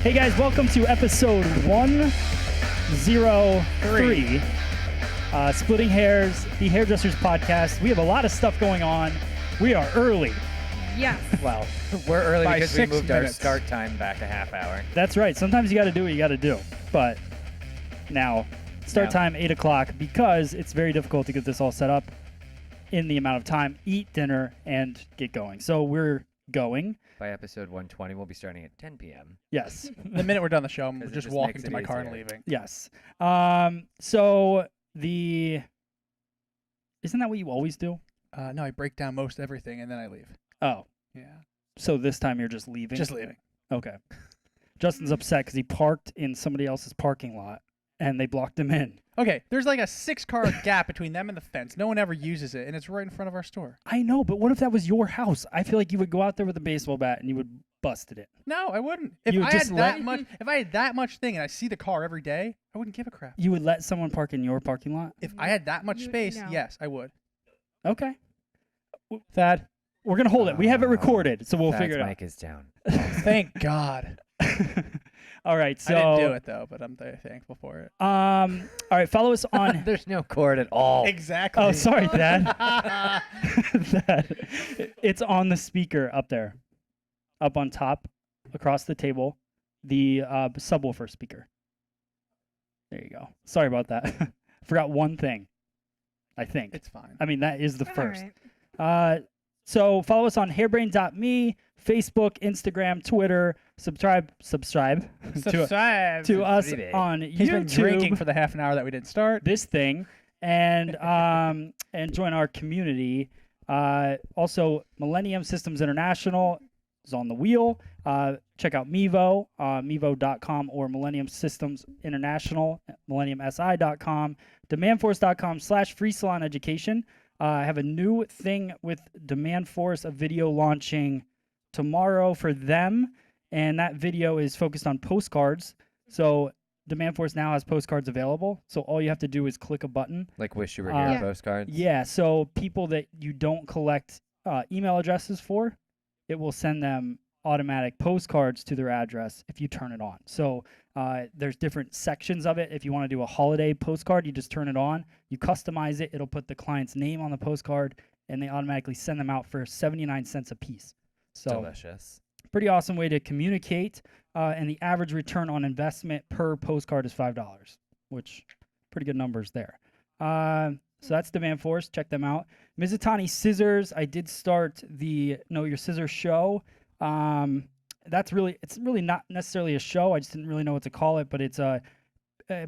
Hey guys, welcome to episode 103. Splitting Hairs, the Hairdressers Podcast. We have a lot of stuff going on. We are early. Yes. Well, we're early by because we 6 moved our minutes. start time back a half hour. that's right. Sometimes you got to do what you got to do. But now, start time 8 o'clock because it's very difficult to get this all set up in the amount of time, eat dinner, and get going. So we're going. By episode 120, we'll be starting at 10 p.m. Yes. The minute we're done the show, I'm 'Cause it just just walking makes to it my car and easier. leaving. Yes. So the... Isn't that what you always do? No, I break down most everything and then I leave. Oh. Yeah. So this time you're just leaving? Just leaving. Okay. Justin's upset because he parked in somebody else's parking lot and they blocked him in. Okay, there's like a 6-car gap between them and the fence. No one ever uses it, and it's right in front of our store. I know, but what if that was your house? I feel like you would go out there with a baseball bat and you would busted it. No, I wouldn't. If You would I just had let- that much, if I had that much thing and I see the car every day, I wouldn't give a crap. You would let someone park in your parking lot? If I had that much You- space, no. yes, I would. Okay. Thad, we're going to hold it. We have it recorded, so we'll Thad's figure it mic is down. Thank God. out. All right, so... I didn't do it though, but I'm very thankful for it. All right, follow us on... There's no cord at all. Exactly. Oh, sorry, Thad. Thad. It's on the speaker up there. Up on top, across the table, the subwoofer speaker. There you go. Sorry about that. Forgot one thing, I think. It's fine. I mean, that is the All first. right. So follow us on hairbrain.me, Facebook, Instagram, Twitter. Subscribe Subscribe. to us Subscribe. on He's been drinking YouTube. for the half an hour that we didn't start. This thing, and join our community. Also, Millennium Systems International is on the wheel. Check out Mevo, mevo.com, or Millennium Systems International, millenniumsi.com, demandforce.com/free salon education. I have a new thing with Demand Force, a video launching tomorrow for them, and that video is focused on postcards. So Demand Force now has postcards available, so all you have to do is click a button. Like wish you were Yeah. here postcards. Yeah, so people that you don't collect email addresses for, it will send them automatic postcards to their address if you turn it on. So there's different sections of it. If you want to do a holiday postcard, you just turn it on, you customize it, it'll put the client's name on the postcard, and they automatically send them out for 79 cents a piece. So Delicious. pretty awesome way to communicate, and the average return on investment per postcard is $5, which pretty good numbers there. So that's Demand Force. Check them out. Mizutani Scissors. I did start the Know Your Scissors show. It's really not necessarily a show. I just didn't really know what to call it, but it's a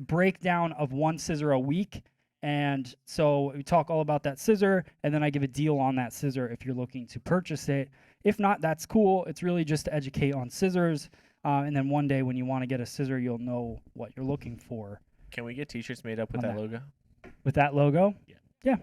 breakdown of one scissor a week. And so we talk all about that scissor, and then I give a deal on that scissor if you're looking to purchase it. If not, that's cool. It's really just to educate on scissors. And then one day when you want to get a scissor, you'll know what you're looking for. Can we get T-shirts made up with On that that. logo? With that logo? Yeah.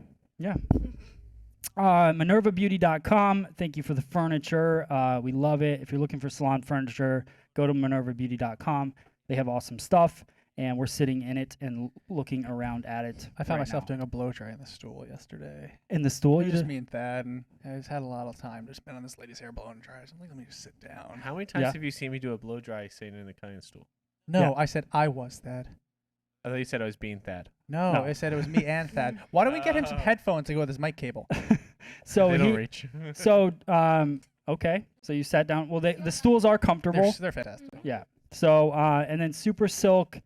MinervaBeauty.com. Thank you for the furniture. We love it. If you're looking for salon furniture, go to MinervaBeauty.com. They have awesome stuff, and we're sitting in it and looking around at it. I found right myself now. doing a blow dry in the stool yesterday. In the stool. It You was just did? me and Thad, and I just had a lot of time to spend on this lady's hair blowing dries. I'm like, let me just sit down. How many times Yeah. have you seen me do a blow dry sitting in the cutting stool? No, Yeah. I said I was Thad. I thought you said I was being Thad. No, No. I said it was me and Thad. Why don't we get him some Oh. headphones to go with his mic cable? So they don't reach. okay. So you sat down. Well, the stools are comfortable. They're fantastic. Yeah. So, and then Super Silk,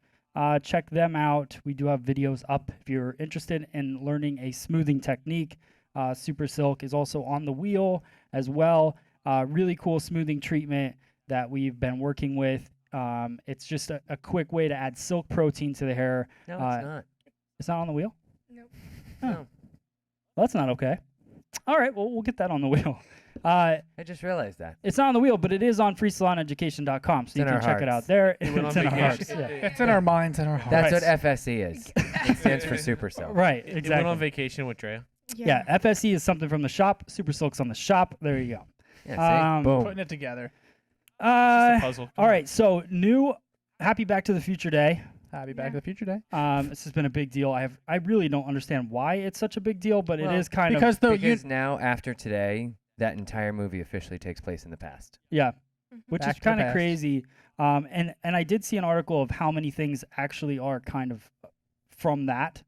check them out. We do have videos up if you're interested in learning a smoothing technique. Super Silk is also on the wheel as well. Really cool smoothing treatment that we've been working with. It's just a quick way to add silk protein to the hair. No, it's not. It's not on the wheel? Nope. Oh. No. Well, that's not okay. All right, well, we'll get that on the wheel. I just realized that. It's not on the wheel, but it is on freesaloneducation.com, so you in can our check it out hearts. there. He went It's on in our hearts. vacation. Yeah. It's in our minds and our hearts. That's Right. what FSE is. It stands for Super Silk. Right, He went on exactly. vacation with Drea. Yeah, FSE is something from the shop. Super Silk's on the shop. There you go. Yeah, see? Boom. Putting it together. It's just a puzzle. Come All on. right, so new Happy Back to the Future Day. Happy Back to the Future Day. This has been a big deal. I really don't understand why it's such a big deal, but Well, it is kind of Because now, after today, that entire movie officially takes place in the past. yeah, which Back is to the kind of past. crazy. And I did see an article of how many things actually are kind of from that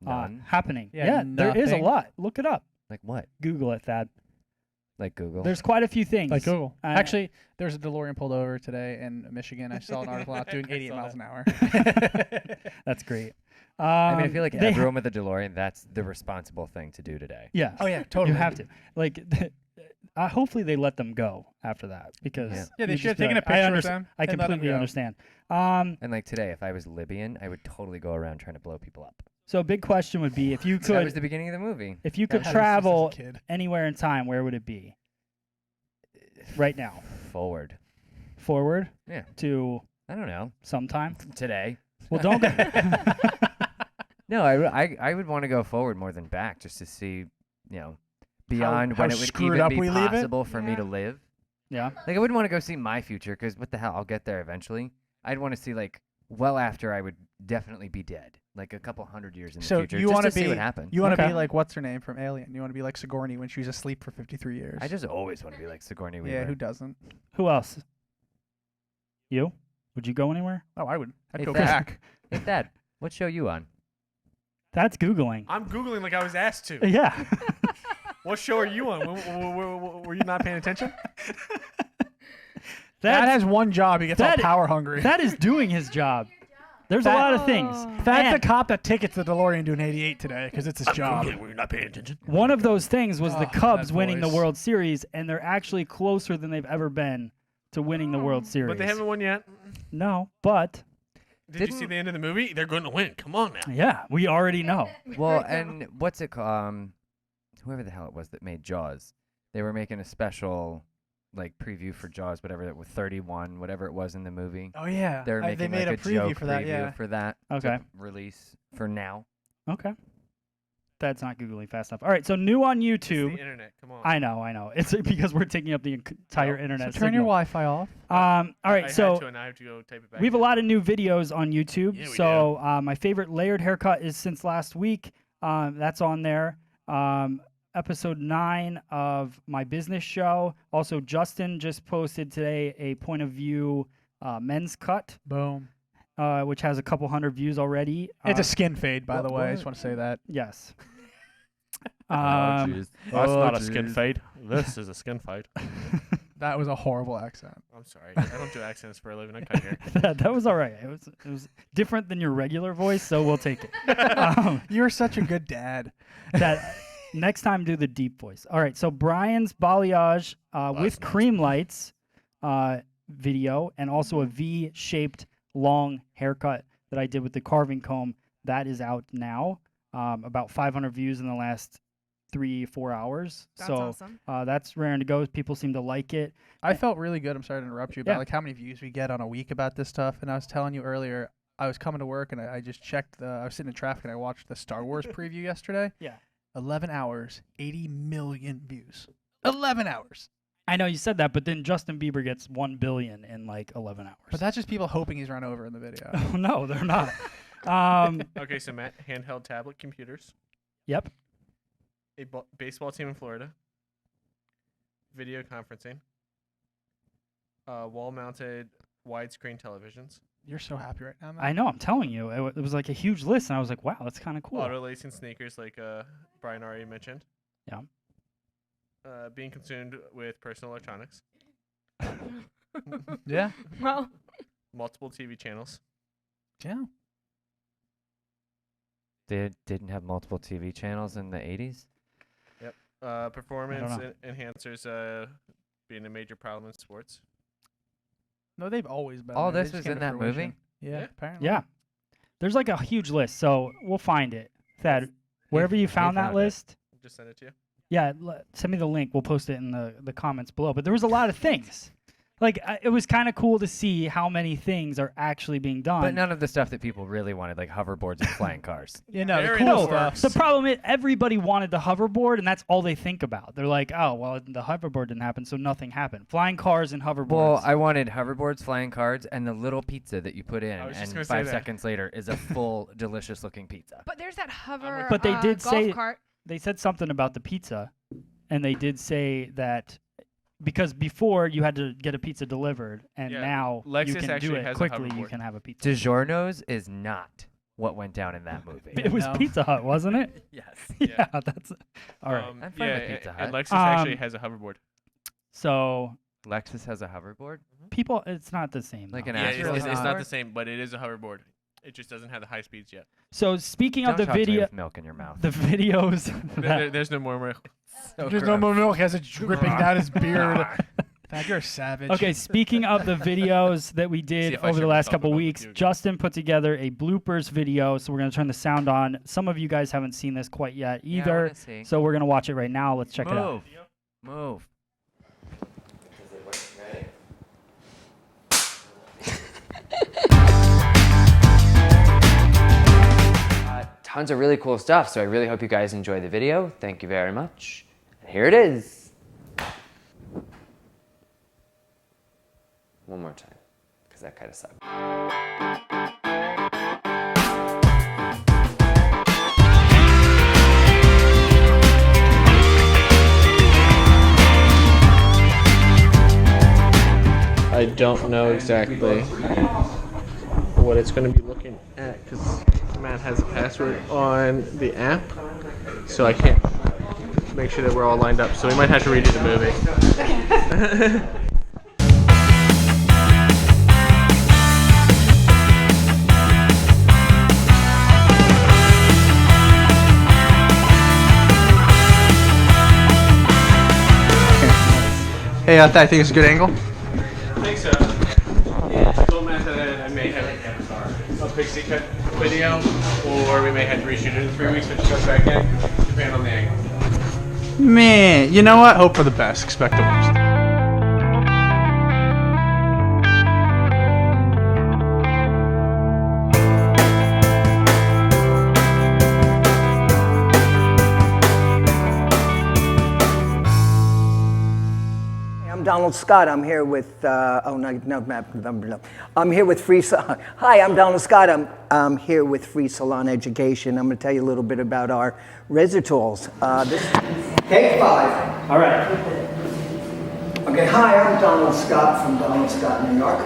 None. happening. Yeah, there is a nothing. lot. Look it up. Like what? Google it, Thad. Like Google. There's quite a few things. Like Google. Uh, Actually, there's a DeLorean pulled over today in Michigan. I saw an article out doing I 88 saw miles that. an hour. That's great. I mean, I feel like they everyone with a DeLorean, that's the responsible thing to do today. yeah. Oh yeah, totally. You have to. Like, hopefully they let them go after that because Yeah, they you should have just be taken a like, picture I with understand. them I and let 'em completely go. understand. And like today, if I was Libyan, I would totally go around trying to blow people up. So a big question would be if you That was could the beginning of the movie. if you Yeah, could I was just as a travel kid. anywhere in time, where would it be? Right now. Forward. Forward Yeah. to I don't know. sometime. Today. Well, don't go. No, I would want to go forward more than back just to see, beyond how when it would screwed even up be we leave it? possible for me Yeah. to live. Yeah. Like I wouldn't want to go see my future because what the hell? I'll get there eventually. I'd want to see like well after I would definitely be dead, like a couple hundred years in the So future. you just want to to see be what happened. You want to Okay. be like what's her name from Alien? You want to be like Sigourney when she was asleep for 53 years. I just always want to be like Sigourney Weaver. yeah, who doesn't? Who else? You? Would you go anywhere? Oh, I would. I'd Hey, go Thad. back. Hey, Dad, what show you on? That's Googling. I'm Googling like I was asked to. Yeah. What show are you on? Were you not paying attention? Thad That's- has one job. He gets all Thad- power hungry. That is doing his job. There's a That- lot of things. Thad's the And cop that tickets the DeLorean doing 88 today because it's his job. We're not paying attention. one of those things was the Oh, Cubs that winning the voice. World Series, and they're actually closer than they've ever been to winning the World Series. But they haven't won yet. No, but Did you see the end of the movie? They're going to win. Come on now. yeah, we already know. Well, and what's it called? Whoever the hell it was that made Jaws, they were making a special like preview for Jaws, whatever that was 31, whatever it was in the movie. Oh yeah, They were they making made like a joke preview for that. Yeah. for that. Okay. To release for now. Okay. That's not Googling fast enough. All right, so new on It's YouTube. the internet. Come on. I know. It's because we're taking up the entire Well, internet. So turn your signal. Wi-Fi off. All right, I so had to, and I have to go type it back. we have a in. lot of new videos on YouTube. Yeah, we so my favorite layered haircut is since last week. That's on there. Episode 9 of my business show. Also, Justin just posted today a point of view men's cut, Boom. which has a couple hundred views already. It's a skin fade, by the what- way. I what- just want to say that. Yes. That's Oh, not a skin jeez. fade. This is a skin fade. That was a horrible accent. I'm sorry. I don't do accents for a living. I cut hair. that was all right. It was different than your regular voice, so we'll take it. You're such a good dad. That next time do the deep voice. All right, so Brian's balayage with cream lights video and also a V-shaped long haircut that I did with the carving comb. That is out now. About 500 views in the last 3-4 hours. That's so awesome. that's raring to go. People seem to like it. I felt really good. I'm sorry to interrupt you about Yeah. like how many views we get on a week about this stuff. And I was telling you earlier, I was coming to work and I just checked I was sitting in traffic and I watched the Star Wars preview yesterday. Yeah. 11 hours, 80 million views. 11 hours. I know you said that, but then Justin Bieber gets 1 billion in like 11 hours. But that's just people hoping he's run over in the video. Oh, no, they're not. Okay, so Matt, handheld tablet computers, Yep. a baseball team in Florida, video conferencing, wall-mounted widescreen televisions, You're so happy right now, man. I know. I'm telling you, it was like a huge list, and I was like, "Wow, that's kind of cool." auto-lacing sneakers like Brian already mentioned. Yeah. Being consumed with personal electronics, Yeah. Well, multiple TV channels. Yeah. They didn't have multiple TV channels in the 80s? Performance know. enhancers being a major problem in sports. No, they've always been. All there. They this just was came in to that movie? fruition. Yeah, Yeah. apparently. Yeah. There's like a huge list, so we'll find it. Thad, wherever you found that found it. list, Just send it to you. yeah, send me the link. We'll post it in the comments below. But there was a lot of things. Like, it was kind of cool to see how many things are actually being done. But none of the stuff that people really wanted, like hoverboards and flying cars. You know, the Very cool nice stuff. works. The problem is everybody wanted the hoverboard, and that's all they think about. They're like, oh, well, the hoverboard didn't happen, so nothing happened. Flying cars and hoverboards. Well, I wanted hoverboards, flying cars, and the little pizza that you put in, I was just and gonna say 5 that. seconds later is a full, delicious-looking pizza. but there's that hover. But they did golf say- cart. They said something about the pizza, and they did say that because before you had to get a pizza delivered, and Yeah, now you Lexus can do actually it has a quickly. You hoverboard. can have a pizza. DiGiorno's is not what went down in that movie. It was No. Pizza Hut, wasn't it? Yes. Yeah, that's all right. I'm fine with Pizza and Hut. Lexus actually Um, has a hoverboard. So Lexus has a hoverboard. people, it's not the same. Like though. an Yeah, Astro it's not hoverboard? the same, but it is a hoverboard. It just doesnn't have the high speeds yet. So speaking Don't of the talk to me video, with milk in your mouth. the videos. There's no more milk. So There's no gross. more milk. Has it dripping down his beard. Dad, you're a savage. Okay, speaking of the videos that we did if I over the share last myself couple about with weeks, you again. Justin put together a bloopers video, so we're going to turn the sound on. Some of you guys haven't seen this quite yet Yeah, I either, wanna see. so we're going to watch it right now. Let's check it out. Move. Tons of really cool stuff, so I really hope you guys enjoy the video. Thank you very much. And here it is. One more time, because that kind of sucked. I don't know exactly what it's going to be looking at because Matt has a password on the app, so I can't make sure that we're all lined up. So we might have to redo the movie. Hey, I think it's a good angle. I think so. Yeah, I told Matt that I may have a pixie cut video, or we may have to reshoot it in 3 weeks when she goes back in, depending on the angle. Man, you know what? Hope for the best. Expect the worst. I'm Donald Scott. I'm here with, I'm here with Free Salon. Hi, I'm Donald Scott. I'm here with Free Salon Education. I'm going to tell you a little bit about our razor tools. Take 5. All right. Okay, hi, I'm Donald Scott from Donald Scott, New York.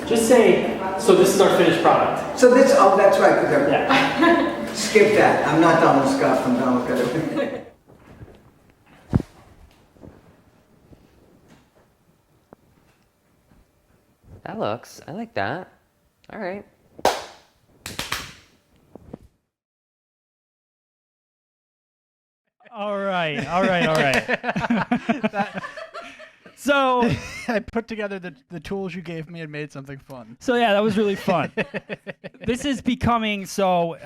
Just say, so this is our finished product. So this, oh, that's right. Yeah. Skip that. I'm not Donald Scott from Donald Scott. That looks, I like that. All right. All right. All right. So I put together the tools you gave me and made something fun. So yeah, that was really fun. This is becoming so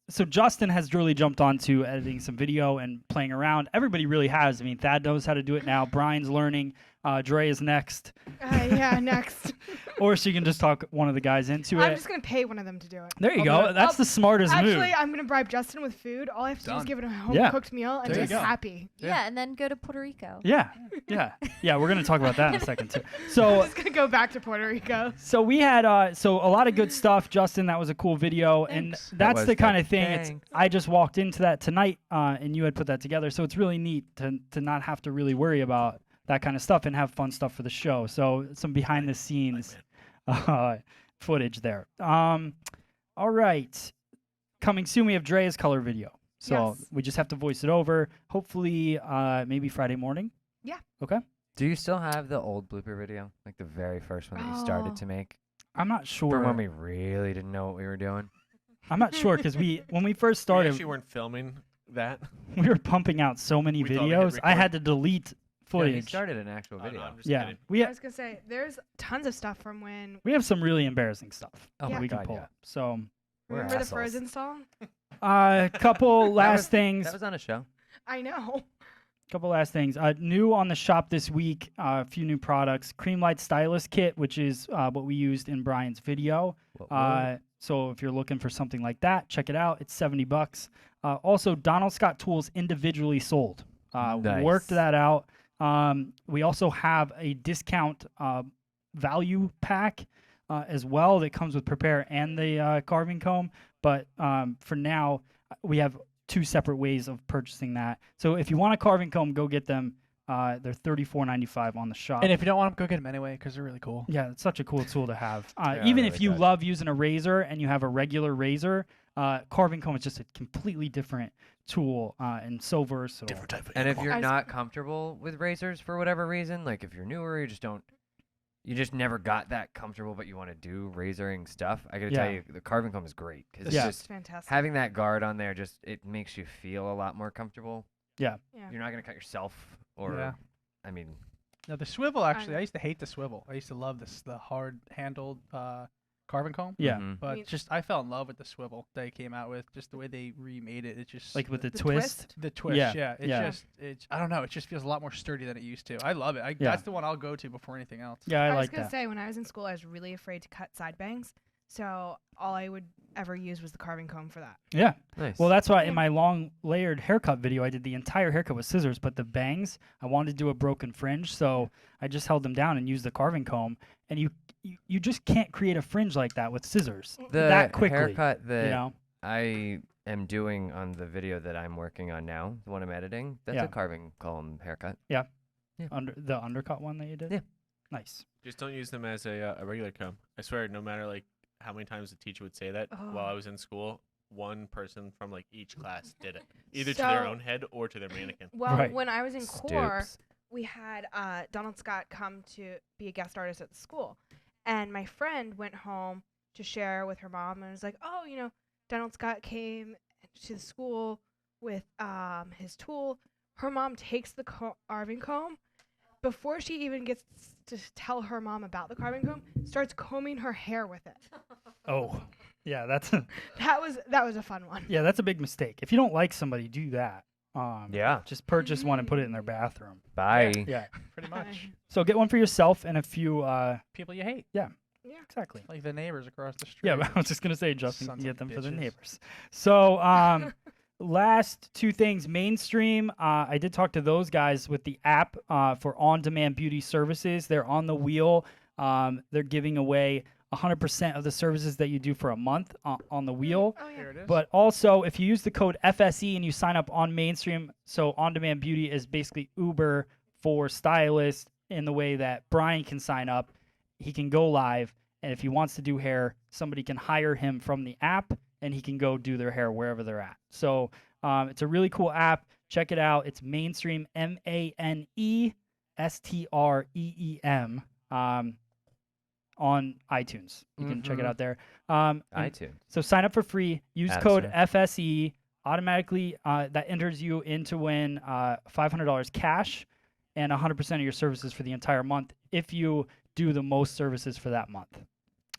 so Justin has really jumped onto editing some video and playing around. Everybody really has. I mean, Thad knows how to do it now. Brian's learning. Dre is next. Yeah, next. Or she can just talk one of the guys into I'm it. just going to pay one of them to do it. There you I'll go. do it. That's I'll- the smartest move. Actually, I'm going to bribe Justin with food. All I have to do is Done. give it a Yeah. home-cooked meal, and There you he's go. happy. Yeah, and then go to Puerto Rico. Yeah. We're gonna talk about that in a second too. I'm So just going to go back to Puerto Rico. we had so a lot of good stuff, Justin. That was a cool video, and Thanks. that's was the kind good. of thing. It's Thanks. I just walked into that tonight, and you had put that together, so it's really neat to not have to really worry about that kind of stuff and have fun stuff for the show. So some behind the scenes footage there. All right, coming soon we have Dre's color video. So Yes. we just have to voice it over. Hopefully, maybe Friday morning. Yeah. Okay. Do you still have the old blooper video, like the very first one that you started Oh. to make, I'm not sure. for when we really didn't know what we were doing? I'm not sure because when we first We started, actually weren't filming that. we were pumping out so many We thought we hit videos. I record. had to delete Yeah, you footage. started an actual Oh, no, video. I'm just Yeah, kidding. I was going to say, there's tons of stuff from when... we have some really embarrassing stuff Oh that my we can God, pull. yeah. So, We're Remember the assholes. Frozen song? couple last things. That was on a show. I know. Couple last things. New on the shop this week. A few new products. Cream Light Stylist Kit, which is what we used in Brian's video. So if you're looking for something like that, check it out. It's $70. Also, Donald Scott tools individually sold. Nice. Worked that out. We also have a discount value pack as well that comes with Prepare and the carving comb. But for now, we have two separate ways of purchasing that. So if you want a carving comb, go get them. They're $34.95 on the shop. And if you don't want them, go get them anyway because they're really cool. Yeah, it's such a cool tool to have. I Even really if you like that. love using a razor and you have a regular razor, carving comb is just a completely different tool and so versatile. Different type of And if animal. you're I was- not comfortable with razors for whatever reason, like if you're newer, you just never got that comfortable, but you want to do razoring stuff, I gotta tell Yeah. you, the carving comb is great because Yeah. It's just fantastic. having that guard on there it makes you feel a lot more comfortable. Yeah. Yeah. You're not gonna cut yourself, or Yeah. I mean, Now the swivel actually, know. I used to hate the swivel. I used to love the hard handled carving comb. Yeah. mhm. But mean- just I fell in love with the swivel they came out with. Just the way they remade it. It just Like with the The twist. the twist. Yeah, Yeah. It's yeah. just I don't know. It just feels a lot more sturdy than it used to. I love it. Yeah. That's the one I'll go to before anything else. Yeah, I I was like gonna that. say when I was in school, I was really afraid to cut side bangs, so all I would ever use was the carving comb for that. Yeah. Nice. Well, that's why Yeah. in my long layered haircut video, I did the entire haircut with scissors, but the bangs, I wanted to do a broken fringe, so I just held them down and used the carving comb. And you just can't create a fringe like that with scissors the that quickly. haircut that You know? I am doing on the video that I'm working on now, the one I'm editing, that's Yeah. a carving comb haircut. Under the undercut one that you did. Yeah. Nice. Just don't use them as a regular comb. I swear, no matter like how many times the teacher would say that while I was in school, one person from like each class did it, either to their So- own head or to their mannequin. Well, Right. when I was in core, Stoops. we had Donald Scott come to be a guest artist at the school, and my friend went home to share with her mom and was like, "Oh, Donald Scott came to the school with his tool." Her mom takes the carving comb. Before she even gets to tell her mom about the carving comb, starts combing her hair with it. Oh, yeah, that's That was a fun one. yeah, that's a big mistake. If you don't like somebody, do that. Yeah. Just purchase one and put it in their bathroom. Bye. Yeah. Pretty much. So get one for yourself and a few. People you hate, Exactly. like the neighbors across the street. Yeah, but I was just gonna say, Justin, Sons get of them for the bitches. neighbors. So, last two things: mainstream. I did talk to those guys with the app for on-demand beauty services. They're on the wheel. They're giving away 100% of the services that you do for a month on the wheel. Oh yeah. Here it is. But also, if you use the code FSE and you sign up on mainstream, so on-demand beauty is basically Uber for stylists in the way that Brian can sign up. He can go live, and if he wants to do hair, somebody can hire him from the app, and he can go do their hair wherever they're at. So it's a really cool app. Check it out. It's Mainstream, MANESTREEM, on iTunes. You can check it Mhm. out there. And iTunes. so sign up for free. Use Ad code serve. FSE. Automatically, that enters you into win $500 cash and 100% of your services for the entire month if you do the most services for that month.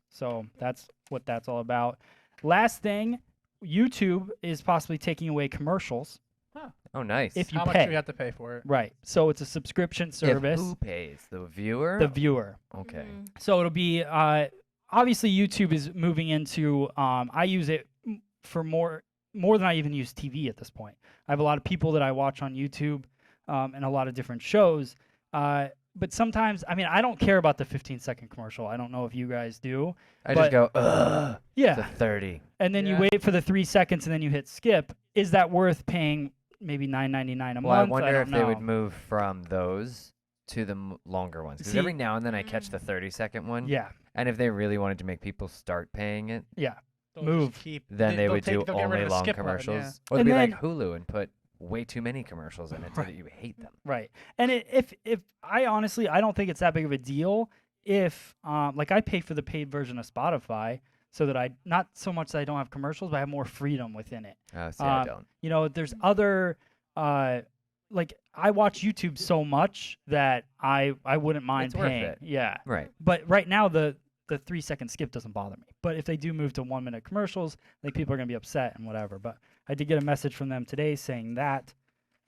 So that's what that's all about. Last thing, YouTube is possibly taking away commercials Oh, nice. if you How much pay. do we have to pay for it? Right. So it's a subscription If service. who pays? The viewer? The viewer. Okay. So it'll be obviously YouTube is moving into. I use it for more than I even use TV at this point. I have a lot of people that I watch on YouTube and a lot of different shows. But sometimes, I mean, I don't care about the 15-second commercial. I don't know if you guys do. I But- just go, ugh. Yeah. To 30. And then you Yeah. wait for the 3 seconds and then you hit skip. Is that worth paying maybe $9.99 a Well, I month? wonder don't if they would know. move from those to the longer ones. Because See- every now and then I catch the 30-second one. Yeah. And if they really wanted to make people start paying it, Yeah. They'll Move. just keep, then they they'll would do they'll get rid only of the long skip button, commercials. yeah. Or And it'd be like then- Hulu and put way too many commercials in it so that you hate them. Right. And if I honestly, I don't think it's that big of a deal if like I pay for the paid version of Spotify so that I not so much that I don't have commercials, but I have more freedom within it. See, I Um, don't. You know, there's other like I watch YouTube so much that I wouldn't mind It's worth paying. it. Yeah. Right. But right now the 3-second skip doesn't bother me. But if they do move to 1-minute commercials, I think people are going to be upset and whatever. But I did get a message from them today saying that.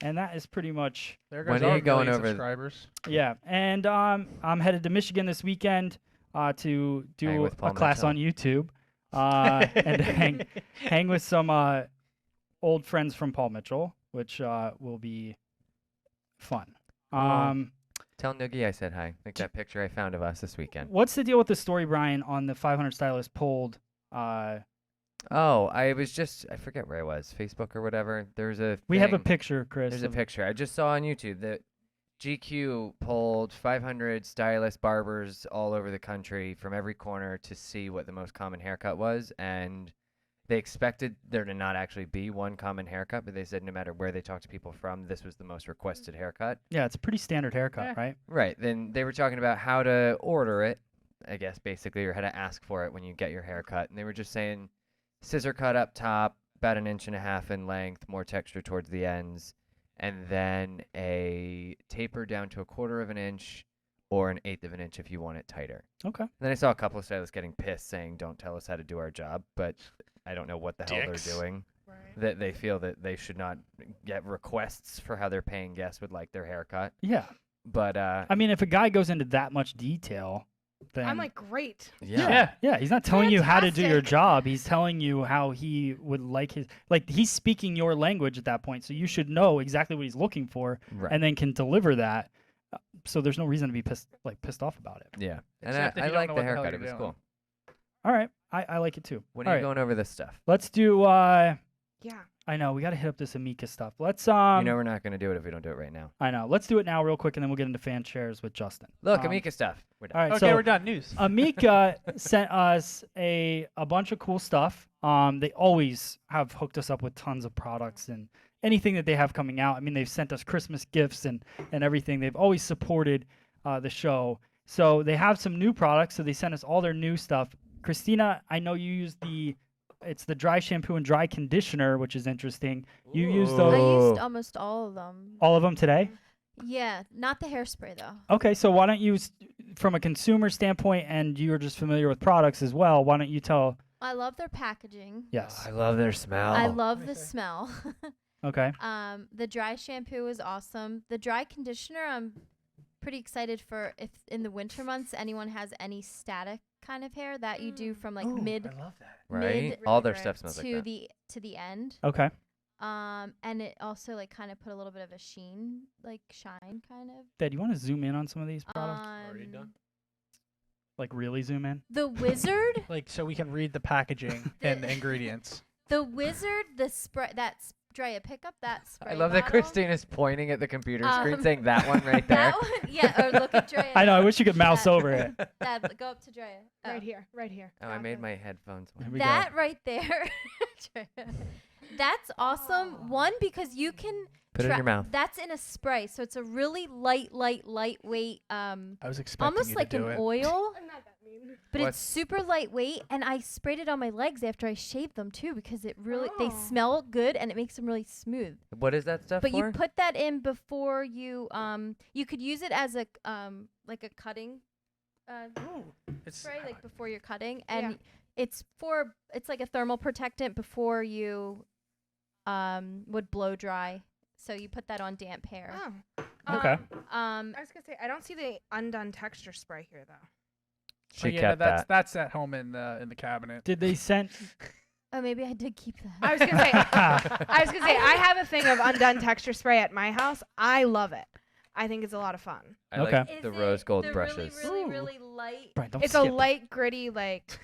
And that is pretty much There When goes are our you going millions over th- subscribers. yeah. And I'm headed to Michigan this weekend to Hang do with a Paul class Mitchell. on YouTube and hang with some old friends from Paul Mitchell, which will be fun. Tell Noogie I said hi. Like that picture I found of us this weekend. What's the deal with the story, Brian, on the 500 stylists polled? Oh, I forget where I was, Facebook or whatever. There's a We have a thing- picture, Chris. There's a of- picture I just saw on YouTube that GQ polled 500 stylists, barbers all over the country from every corner to see what the most common haircut was, and they expected there to not actually be one common haircut, but they said no matter where they talked to people from, this was the most requested haircut. Yeah, it's a pretty standard haircut, right? Right. Then they were talking about how to order it, I guess, basically, or how to ask for it when you get your haircut. And they were just saying scissor cut up top, about 1.5 inches in length, more texture towards the ends, and then a taper down to 1/4 inch or 1/8 inch if you want it tighter. Okay. And then I saw a couple of stylists getting pissed saying, don't tell us how to do our job, but I don't know what the hell Dicks. they're doing. Right. That they feel that they should not get requests for how their paying guests would like their haircut. Yeah. But I mean, if a guy goes into that much detail, then I'm like, great. yeah. He's not telling you how to do your Fantastic. job. He's telling you how he would like his, like, he's speaking your language at that point. So you should know exactly what he's looking for, Right. and then can deliver that. So there's no reason to be pissed off about it. yeah, and Except if I you don't like know the what the hell haircut. you're It was doing. cool. All right. I like it too. When All are you right. going over this stuff? Let's do, Yeah. I know, we got to hit up this Amika stuff. Let's, You know we're not going to do it if we don't do it right now. I know. Let's do it now real quick, and then we'll get into fan shares with Justin. Look, Um, Amika stuff. We're done. All right. Okay, so we're done. News. Amika sent us a bunch of cool stuff. They always have hooked us up with tons of products and anything that they have coming out. I mean, they've sent us Christmas gifts and everything. They've always supported the show. So they have some new products. So they sent us all their new stuff. Christina, I know you use it's the dry shampoo and dry conditioner, which is interesting. You use I those, used almost all of them. all of them today? Yeah, not the hairspray though. Okay, so why don't you, from a consumer standpoint, and you're just familiar with products as well, why don't you tell? I love their packaging. Yes. I love their smell. I love the smell. Okay. The dry shampoo is awesome. The dry conditioner, I'm pretty excited for if in the winter months anyone has any static kind of hair that you do from like mid I love that. right? mid All their stuff smells to like that. the end. Okay. And it also like kind of put a little bit of a shine kind of. Dad, you want to zoom in on some of these products? Already done. Like really zoom in? The Wizard, Like, so we can read the packaging and the ingredients. the spray that's dry pickup that spray. I love that bottle. Christina's pointing at the computer screen Um, saying that one right there. That one, yeah, or look at Drea. I know. I wish you could mouse That- over it. Dad, go up to Drea. Oh. Right here. Right here. Oh, I Got made them. my headphones. Here we go. That right there. That's awesome. One, because you can Put it in your mouth. That's in a spray, so it's a really lightweight. I was expecting Almost you like to do an it. oil, I'm not that mean. but What's- it's super lightweight. And I sprayed it on my legs after I shaved them too, because it really they Oh. smell good and it makes them really smooth. What is that stuff But for? you put that in before you you could use it as a like a cutting It's spray, like before you're cutting, and Yeah. it's like a thermal protectant before you would blow dry. So you put that on damp hair. Oh. Okay. Um, I was gonna say I don't see the undone texture spray here though. She yeah, kept that. that's at home in the cabinet. Did they send? oh, maybe I did keep that. I was gonna say I have a thing of undone texture spray at my house. I love it. I think it's a lot of fun. I Okay. like the rose gold the brushes. Really light. Brian, don't It's skip. a light, gritty, like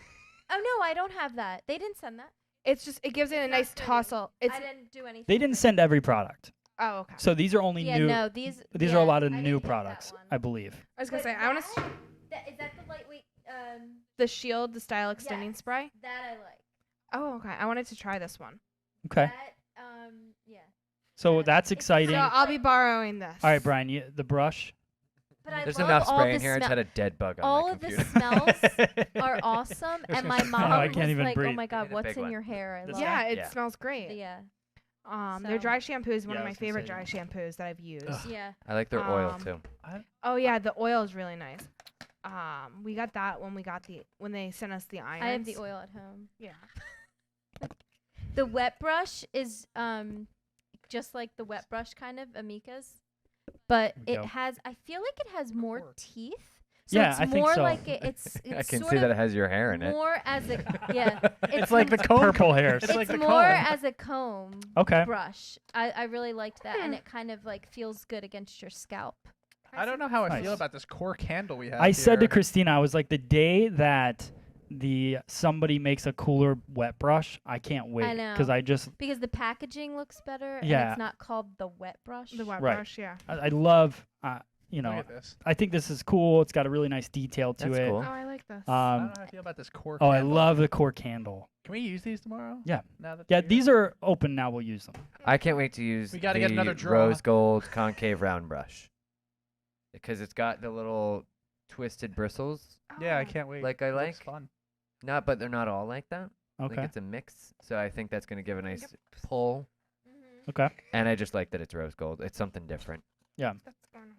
Oh no, I don't have that. They didn't send that. it's just it gives it a It's nice not pretty. tussle. It's I didn't do anything. They didn't with it. send every product. oh okay. So these are only Yeah, new. no, these are a yeah, lot of I new didn't get that products, one. I believe. I was gonna But say I want to is that the lightweight? the Shield, the style extending Yes. spray. That I like. Oh okay. I wanted to try this one. Okay. That, yeah. So that's It's exciting. So All I'll be borrowing this. right, Brian, the brush. But I There's love enough all spray the in here. I just smell- had a dead bug on all my of the computer. smells are awesome, and my Oh, mom I was can't even like, "Oh breathe. my I god, need a what's big in one. your hair?" I This love Yeah, it. it Yeah. smells great. Yeah, Their So- dry shampoo is one Yeah, of I my was gonna favorite say- dry shampoos that I've used. Ugh. yeah. I like their oil Um, too. Oh yeah, the oil is really nice. We got that when they sent us the irons. I have the oil at home. Yeah. The wet brush is just like the wet brush kind of Amika's, but There we it go. has. I feel like it has more teeth. Yeah, it's I think more so. like it's I can sort see that of it has your hair in it. more as a yeah. It's like the comb. Purple hairs. It's like the more comb. as a comb Okay. brush. I really liked that, and it kind of like feels good against your scalp. I don't know how I Nice. feel about this cork handle we have. I said to here. Christina, I was like, the day that somebody makes a cooler wet brush, I can't wait know. because I just Because the packaging looks better, and Yeah. it's not called the wet brush. The wet Right. brush, yeah. I love Look at this. I think this is cool. It's got a really nice detail to That's it. cool. Oh, I like this. I don't know how I feel about this cork. Oh, I candle. love the core candle. Can we use these tomorrow? Yeah. Now that Yeah, they're these here? are open now. We'll use them. I can't wait to use We gotta the get another draw. rose gold concave round brush because it's got the little twisted bristles. Yeah, I Oh. can't wait. Like I It looks like. fun. But they're not all like that. I think Okay. it's a mix. So I think that's gonna give a nice Yep. pull. Okay. And I just like that it's rose gold. It's something different. That's going home.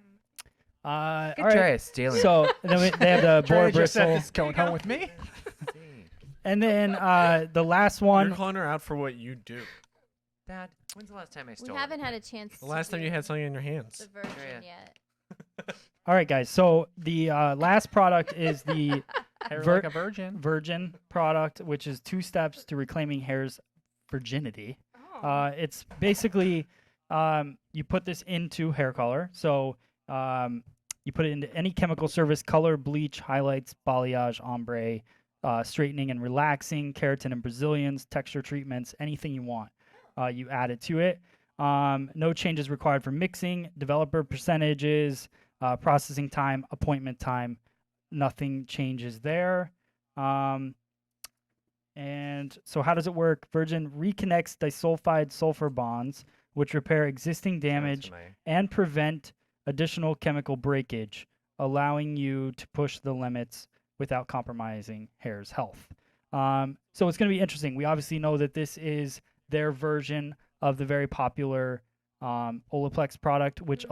Good all try right. at stealing. So then they have the boar Trey just said bristle, it's going home with me. and then the last You're one. calling her out for what you do. Dad, when's the last time I We stole? haven't had a chance. The last time you had something in your hands. the version Yeah. yet. All right, guys. So the last product is the Hair Ver- like a virgin. Virgin product, which is 2 steps to reclaiming hair's virginity. Oh. It's basically you put this into hair color. So you put it into any chemical service, color, bleach, highlights, balayage, ombre, straightening and relaxing, keratin and Brazilians, texture treatments, anything you want. You add it to it. No changes required for mixing, developer percentages, processing time, appointment time. Nothing changes there. And so how does it work? Virgin reconnects disulfide sulfur bonds, which repair existing damage and prevent additional chemical breakage, allowing you to push the limits without compromising hair's health. So it's going to be interesting. We obviously know that this is their version of the very popular Olaplex product, which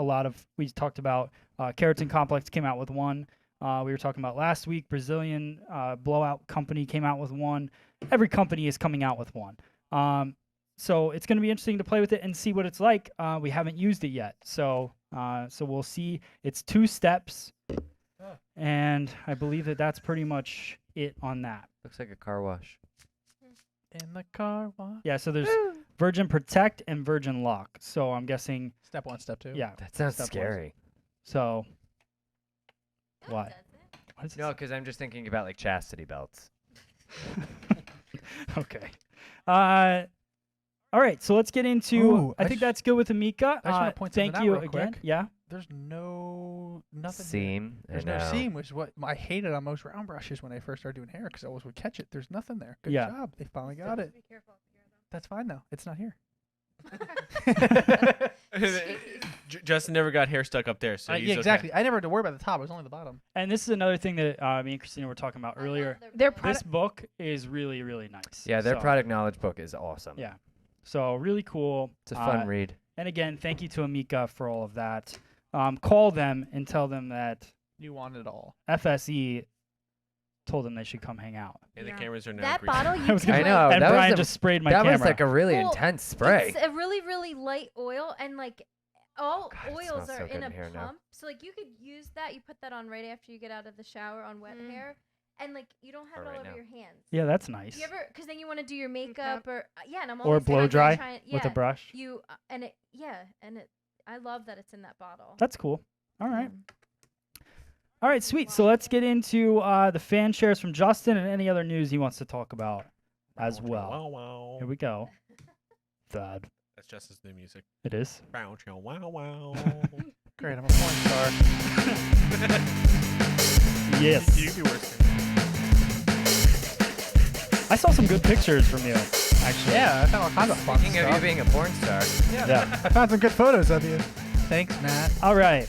we talked about. Keratin Complex came out with one. We were talking about last week. Brazilian Blowout Company came out with one. Every company is coming out with one. So it's going to be interesting to play with it and see what it's like. We haven't used it yet, so we'll see. It's 2 steps, and I believe that that's pretty much it on that. Looks like a car wash. In the car wash. Yeah, so there's Virgin Protect and Virgin Lock. So I'm guessing, Step 1, step 2. yeah. That sounds Step scary. So No, it What? doesn't. what is No, because I'm just thinking about like chastity belts. Okay. All right, so let's get into. Ooh, I think that's good with Amika. I just wanna point something thank out you real again. quick. Yeah. There's nothing. here. Seam. I There's no know. seam, which is what I hated on most round brushes when I first started doing hair because I always would catch it. There's nothing there. Good Yeah. job. They finally got it. Be careful up here, That's fine though. It's not here. Justin never got hair stuck up there, so he's yeah, okay. exactly. I never had to worry about the top. It was only the bottom. And this is another thing that me and Christina were talking about I love earlier. Their book. This book is really, really nice. Yeah, their So, product knowledge book is awesome. Yeah. So really cool. It's a fun read. And again, thank you to Amika for all of that. Call them and tell them that You want it all. FSE told them they should come hang out. And Yeah. the cameras are now That green. bottle I you was can gonna- I know. and that was Brian a- just sprayed my that camera. was like a really Well, intense spray. It's a really, really light oil, and like all God, it oils smells are so in good a in here now. pump. So like you could use that. You put that on right after you get out of the shower on wet Mm. hair, and like you don't have Or it all right over now. your hands. Yeah, that's nice. You ever? Because then you want to do your makeup or yeah, and I'm Or always saying, blow I'm gonna dry try and- with a yeah, brush. You and it I love that it's in that bottle. That's cool. All right. Mm. All right, sweet. So let's get into the fan shares from Justin and any other news he wants to talk about as well. Wow, wow. Here we go. Thud. That's Justin's new music. It is. Bow, chow, wow, wow. Great. I'm a porn star. Yes. You do worse. I saw some good pictures from you, actually. Yeah, I found all kinds of fun Speaking of you stuff. being a porn star, Yeah. I found some good photos of you. Thanks, Matt. All right.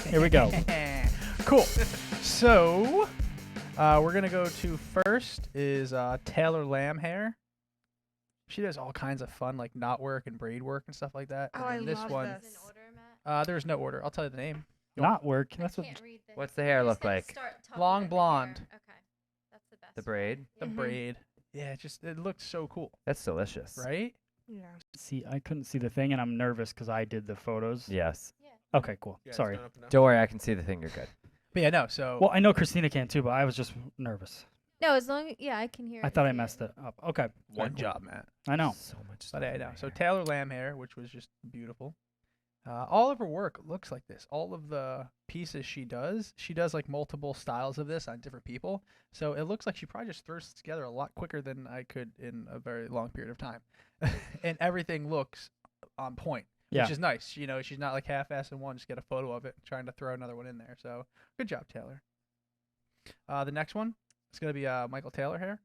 Here we go. Cool. So, we're gonna go to first is Taylor Lamb hair. She does all kinds of fun like knot work and braid work and stuff like that. Oh, and I then this love one, this. Is in order, Matt? there's no order. I'll tell you the name. Not work. I That's what. can't read this. what's the hair I'm look just gonna like? start talking Long about the blonde. hair. Okay, that's the best. The braid. The Mhm. braid. Yeah, it looked so cool, That's delicious. right? Yeah. See, I couldn't see the thing, and I'm nervous because I did the photos. Yes. Okay, cool. Yeah, it's Sorry. not up enough. Don't worry, I can see the thing. You're good. But yeah, no. So Well, I know Christina can too, but I was just nervous. No, as long I can hear. I it thought and I see messed it up. Okay. one Cool. job, Matt. I know. So much. But stuff I in know. my So hair. Taylor Lamb hair, which was just beautiful. All of her work looks like this. All of the pieces she does like multiple styles of this on different people. So it looks like she probably just throws it together a lot quicker than I could in a very long period of time. And everything looks on point, which is nice. You know, she's not like half-assing one, just get a photo of it, trying to throw another one in there. So good job, Taylor. The next one is going to be Michael Taylor hair.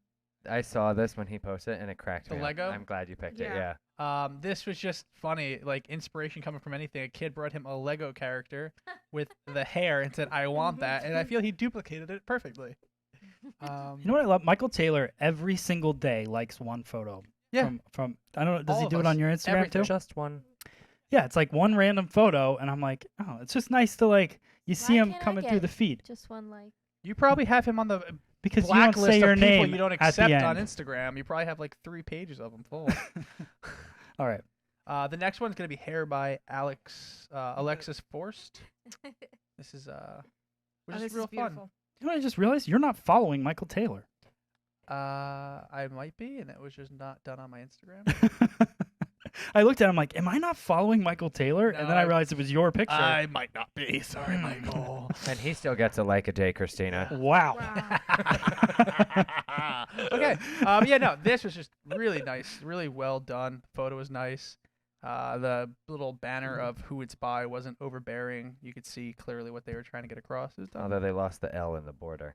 I saw this when he posted it, and it cracked The me Lego? up. I'm glad you picked it. Yeah. Yeah. This was just funny, like inspiration coming from anything. A kid brought him a Lego character with the hair and said, "I want that," and I feel he duplicated it perfectly. You know what I love? Michael Taylor every single day likes one photo. Yeah. From I don't know. Does All he of do it us. on your Instagram Everything. too? Just one. Yeah, it's like one random photo, and I'm like, oh, it's just nice to like you see Why him can't I coming through get the feed Just one like. You probably have him on the because you don't blacklist say your of people name you don't at the accept on end. Instagram. You probably have like 3 pages of them full. All right. The next one's gonna be hair by Alexis Forst. This is which is this real fun. beautiful. You know what I just realized? You're not following Michael Taylor. I might be, and it was just not done on my Instagram. I looked at him like, am I not following Michael Taylor? No, and then I realized it was your picture. I might not be. Sorry, Michael. And he still gets a like a day, Christina. Wow. Wow. Okay. Yeah, no, this was just really nice, really well done. Photo was nice. The little banner of who it's by wasn't overbearing. You could see clearly what they were trying to get across. It was done. Although they lost the L in the border.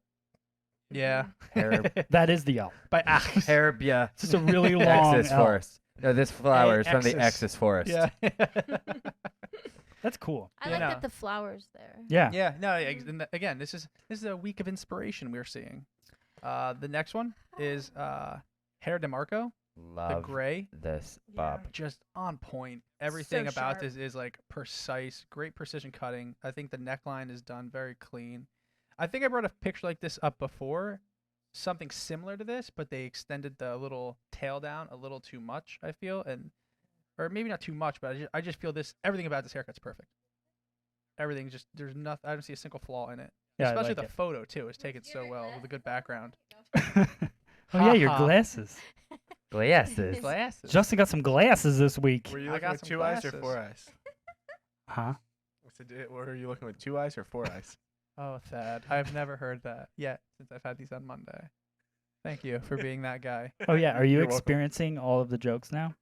Yeah. Hair, That is the L. By Axe. Herbia. It's just a really long X's L. forest. No, this flower is from the X's. X's forest. Yeah. That's cool. I Yeah. like No. that the flowers there. Yeah. Yeah. No. Again, this is a week of inspiration we're seeing. The next one is Hair DeMarco, the Love gray. this, Yeah. Bob. Just on point. Everything So about sharp. this is like precise, great precision cutting. I think the neckline is done very clean. I think I brought a picture like this up before, something similar to this, but they extended the little tail down a little too much, I feel, or maybe not too much, but I just feel everything about this haircut's perfect. Everything's just, there's nothing, I don't see a single flaw in it. Yeah, I Especially like the it. photo too. It's taken so well with a good background. Oh yeah, your Ha-ha. glasses. Glasses. Glasses. Justin got some glasses this week. Were you I looking got with some 2 eyes or glasses. 4 eyes? Huh? What are you looking with 2 eyes or 4 eyes? Oh, Thad, I've never heard that yet since I've had these on Monday. Thank you for being that guy. Oh yeah, are you You're welcome. experiencing all of the jokes now?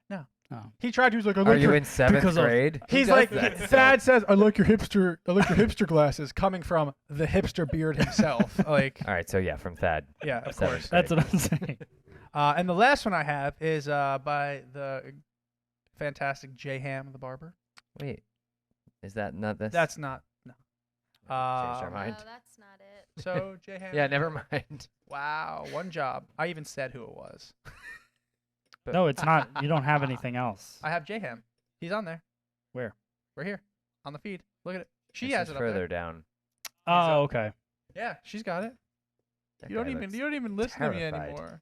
No. Oh. He tried to. He was like, I Are like you your. in 7th because of- grade? He's Who like, does that still? Thad says, I like your hipster glasses, coming from the hipster beard himself. Like, All right, so yeah, from Thad. yeah, of 7th course. That's what I'm saying. And the last one I have is by the fantastic J Ham the barber. Wait, is that not this? That's not no. Changed our Um, mind. No, that's not it. So J Ham. Yeah, never mind. Wow, one job. I even said who it was. No, it's not. You don't have anything else. I have J Ham. He's on there. Where? We're here on the feed. Look at it. She This has is it up further there. down. Oh, okay. Yeah, she's got it. That You don't guy even looks you don't even listen to me terrified. anymore.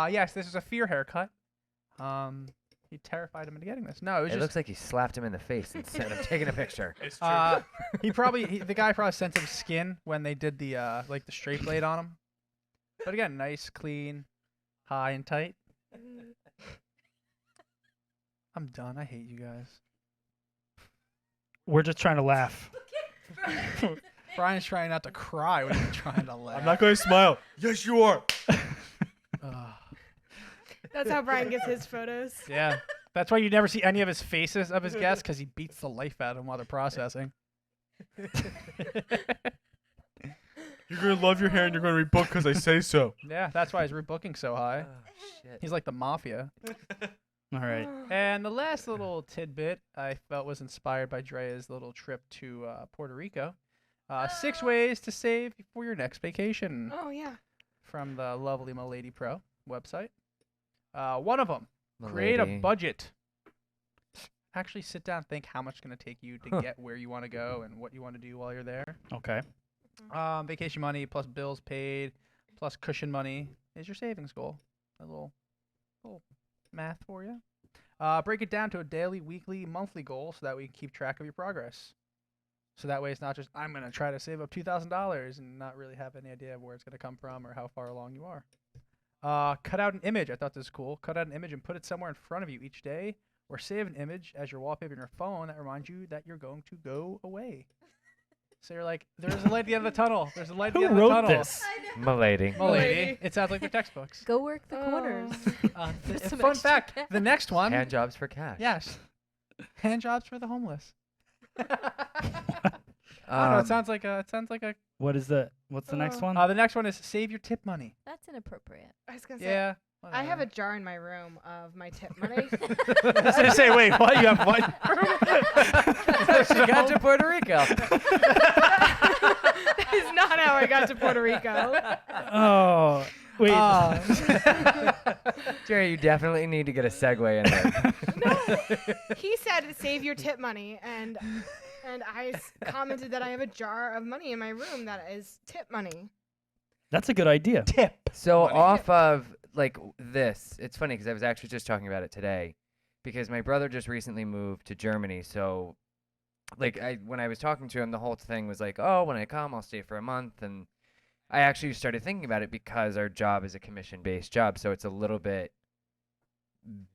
Yes, this is a fear haircut. He terrified him into getting this. No, it was It just looks like you slapped him in the face instead of taking a picture. It's true. the guy probably sensitive skin when they did the like the straight blade on him. But again, nice, clean, high and tight. I'm done. I hate you guys. We're just trying to laugh. Brian's trying not to cry when he's trying to laugh. I'm not going to smile. Yes, you are. Ugh. That's how Brian gets his photos. Yeah. That's why you never see any of his faces of his guests, because he beats the life out of them while they're processing. You're going to love your hair and you're going to rebook because I say so. Yeah, that's why he's rebooking so high. Shit. He's like the mafia. All right. And the last little tidbit I felt was inspired by Drea's little trip to Puerto Rico. 6 ways to save for your next vacation Oh yeah. from the lovely Milady Pro website. One of them, create a Milady. budget. Actually sit down and think how much it's going to take you to Huh. get where you want to go and what you want to do while you're there. Okay. Vacation money plus bills paid plus cushion money is your savings goal. A little math for you. Break it down to a daily, weekly, monthly goal so that we can keep track of your progress. So that way it's not just, I'm going to try to save up $2,000 and not really have any idea of where it's going to come from or how far along you are. Cut out an image. I thought this was cool. Cut out an image and put it somewhere in front of you each day or save an image as your wallpaper in your phone that reminds you that you're going to go away. So you're like, there's a light at the end of the tunnel. There's a light at the Who end of the wrote tunnel. this? Milady. Milady. It sounds like their textbooks. Go work the corners. some Fun extra fact, cash. the next one. Hand jobs for cash. Yes. Hand jobs for the homeless. I don't know. Um, It sounds like a. What's the next one? The next one is save your tip money. That's inappropriate. I was gonna say. Yeah. I have a jar in my room of my tip money. I was gonna say, wait, what? You have what? she got to Puerto Rico. That is not how I got to Puerto Rico. Oh, wait. Jerry, you definitely need to get a segue in there. No, he said save your tip money, and I commented that I have a jar of money in my room that is tip money. That's a good idea. Tip. So off of like this, it's funny because I was actually just talking about it today, because my brother just recently moved to Germany. So, like, when I was talking to him, the whole thing was like, oh, when I come, I'll stay for a month, and I actually started thinking about it because our job is a commission-based job, so it's a little bit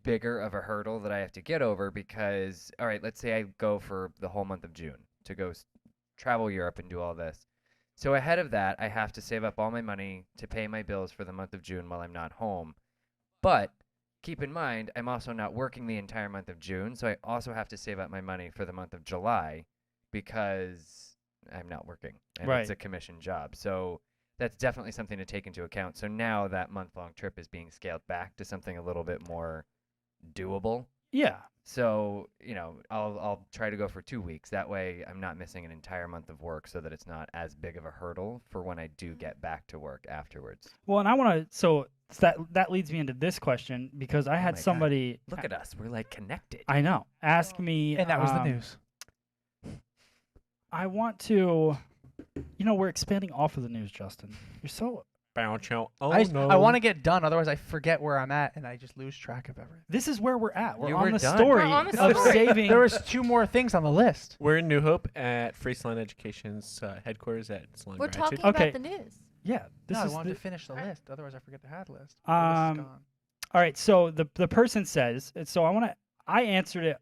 bigger of a hurdle that I have to get over because, all right, let's say I go for the whole month of June to go travel Europe and do all this. So ahead of that, I have to save up all my money to pay my bills for the month of June while I'm not home. But keep in mind, I'm also not working the entire month of June, so I also have to save up my money for the month of July because I'm not working and Right. it's a commission job. So that's definitely something to take into account. So now that month-long trip is being scaled back to something a little bit more doable. Yeah. So, I'll try to go for 2 weeks. That way I'm not missing an entire month of work so that it's not as big of a hurdle for when I do get back to work afterwards. Well, and I want to. So that leads me into this question because I had my God. somebody. Look at us. We're like connected. I know. Ask me. And that was the news. I want to. We're expanding off of the news, Justin. You're so. I want to get done, otherwise I forget where I'm at and I just lose track of everything. This is where we're at. We're You on were the done. story We're on the of story. saving. There was 2 more things on the list. We're in New Hope at Free Salon Education's headquarters at Salon. We're Gratitude. talking Okay. about the news. Yeah. This No, I is wanted the- to finish the list, otherwise I forget the had list. The list is Um, gone. All right. So the person says. So I answered it